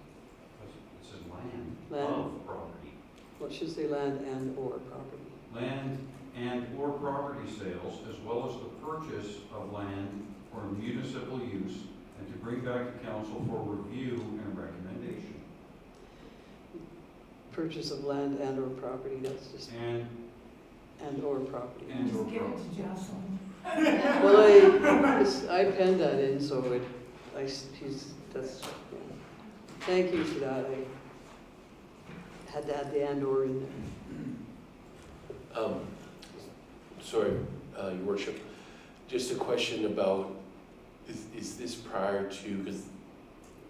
it says land Land. of property. Well, it should say land and or property. Land and or property sales as well as the purchase of land for municipal use and to bring back to council for review and recommendation. Purchase of land and or property, that's just And or property. or Just give it property. to Jocelyn. Well, I penned that in, so that's, yeah. Thank you for that. I had to add the and or in there. sorry, Your Worship, just a question about, is this prior to, because there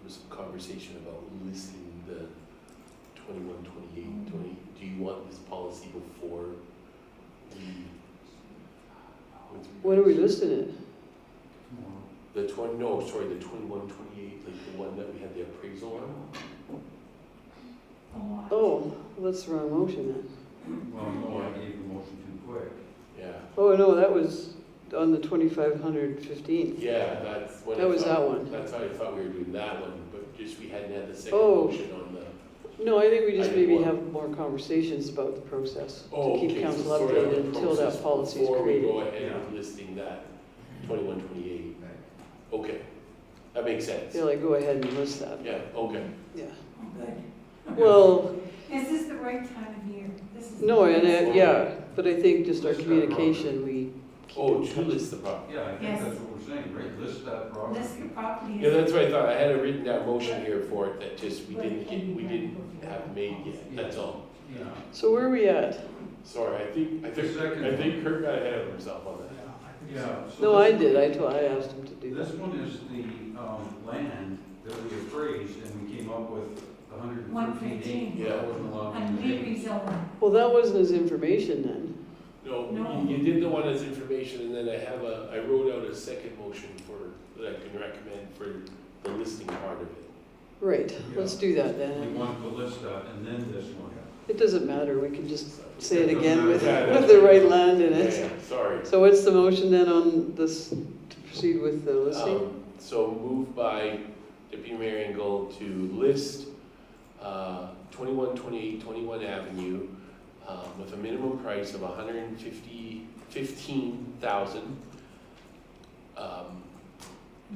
was some conversation about listing the 21, 28, 20, do you want this policy before the? What are we listing it? The 20, no, sorry, the 21, 28, like the one that we had the appraisal on? Oh, well, that's the wrong motion then. Well, no, I gave the motion too quick. Yeah. Oh, no, that was on the 2515. Yeah, that's what I That was thought- that one. That's how I thought we were doing that one, but just we hadn't had the second Oh. motion on the. No, I think we just I didn't maybe want- have more conversations about the process Oh, to keep okay, council so sort of updated the until that process policy is Before we go created. ahead with listing that 21, 28. Okay, that makes sense. Yeah, like go ahead and list that. Yeah, okay. Yeah. Good. Well, Is this the right time of year? This is. no, and yeah, but I think just our communication, we keep Oh, in to touch. list the property. Yeah, I think Yes. that's what we're saying, right? List that property. List the property. Yeah, that's what I thought. I had a written down motion here for it that just we didn't have made yet, that's all. Yeah. So where are we at? Sorry, I think Kurt got ahead of himself on that. Yeah. so No, I this- did. I asked him to do This that. one is the land that we appraised and we came up with 115 115. acres. That wasn't allowed to And be we made. rezoned. Well, that wasn't his information then. No, No. you did the one as information, and then I wrote out a second motion that I can recommend for the listing part of it. Right, let's do that We then. wanted to list that and then this one. It doesn't matter. We can just say it It again doesn't with, matter. with the right land in Yeah, it. yeah, sorry. So what's the motion then on this, to proceed with the listing? So moved by Deputy Mayor Engel to list 21, 28, 21 Avenue with a minimum price of $115,000.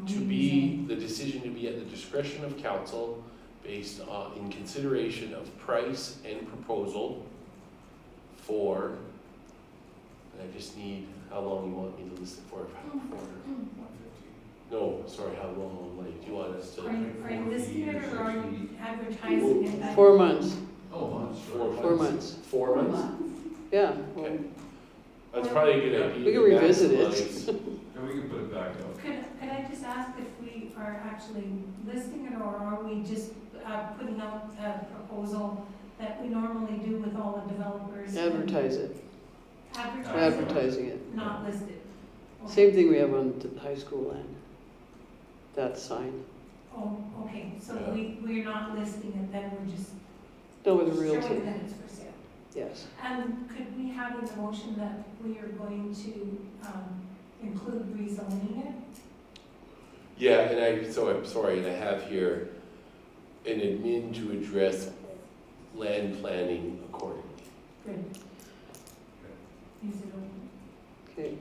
To be, the decision to be at the discretion of council based on, in consideration of price and proposal for, and I just need, how long you want me to list it for? No, sorry, how long, like, do you want us to? Are you listing it or are you advertising it? 4 months, Oh, months. 4 months. 4 months? Yeah, well, Okay. That's probably a good idea. We can revisit it. Maximize- And we can put it back up. Could I just ask if we are actually listing it or are we just putting out a proposal that we normally do with all the developers? advertise it, Advertise it, advertising it. not list it? Okay. Same thing we have on the high school land. That sign. Oh, okay, so Yeah. we're not listing it, then we're just No, with a showing realtor, that it's for sale. yes. And could we have in the motion that we are going to include rezoning it? Yeah, and I'm sorry, and I have here an admin to address land planning accordingly. Good. Is it open? Okay,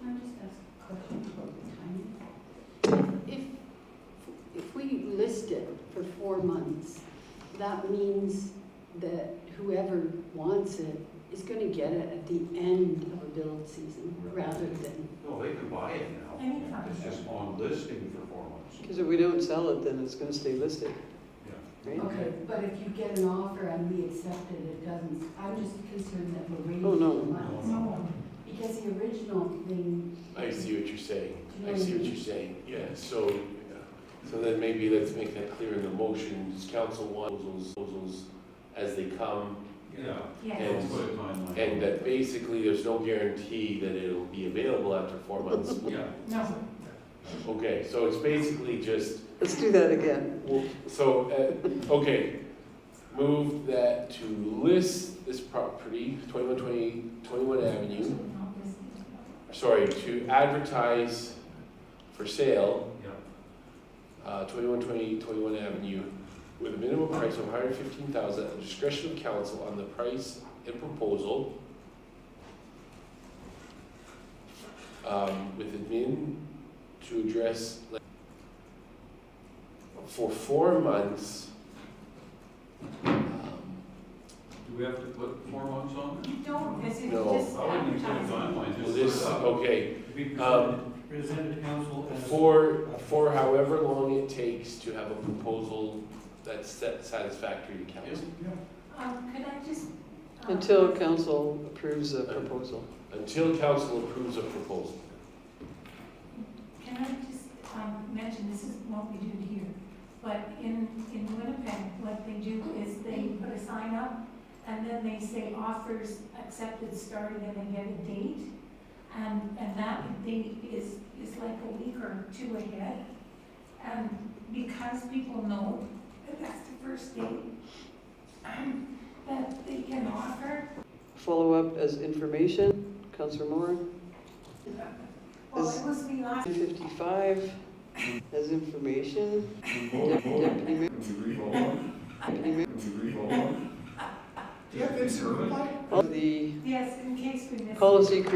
Can I just ask a question about the timing? If we list it for 4 months, that means that whoever wants it is gonna get it at the end of a build season, rather than, No, they can buy it now. Anytime. It's just on listing for 4 months. because if we don't sell it, then it's gonna stay listed, Yeah. right? okay, but if you get an offer and we accept it, it doesn't, I'm just concerned that we're waiting Oh, no. 4 months. No. Because the original thing, I see what you're saying. Do you I know see what what I you're saying. Yeah, so then maybe let's make that clear in the motion. Does council want proposals as they come? Yeah. Yes. And- Let's put a timeline. And that basically there's no guarantee that it'll be available after 4 months. Yeah. No. Okay, so it's basically just, Let's do that again. so, okay. Move that to list this property, 21 Avenue, sorry, to advertise for sale, Yeah. 21 Avenue, with a minimum price of 115,000 at the discretion of council on the price and proposal, with admin to address for 4 months. Do we have to put 4 months on there? You don't, because it's No. just I wouldn't put a advertising. timeline, Well, just this, put it up. okay, To be presented to council as. for however long it takes to have a proposal that's satisfactory to council. Could I just? Until council approves a proposal. Until council approves a proposal. Can I just mention, this is what we do here, but in Winnipeg, what they do is they put a sign up and then they say offers accepted starting and they get a date. And that date is like a week or two ahead. And because people know that that's the first date that they can offer. Follow up as information, Councillor Moore. Well, it was me last. 55 as information. Deputy Mayor. Deputy Mayor. do you have Vincent reply? The Yes, in case we missed. policy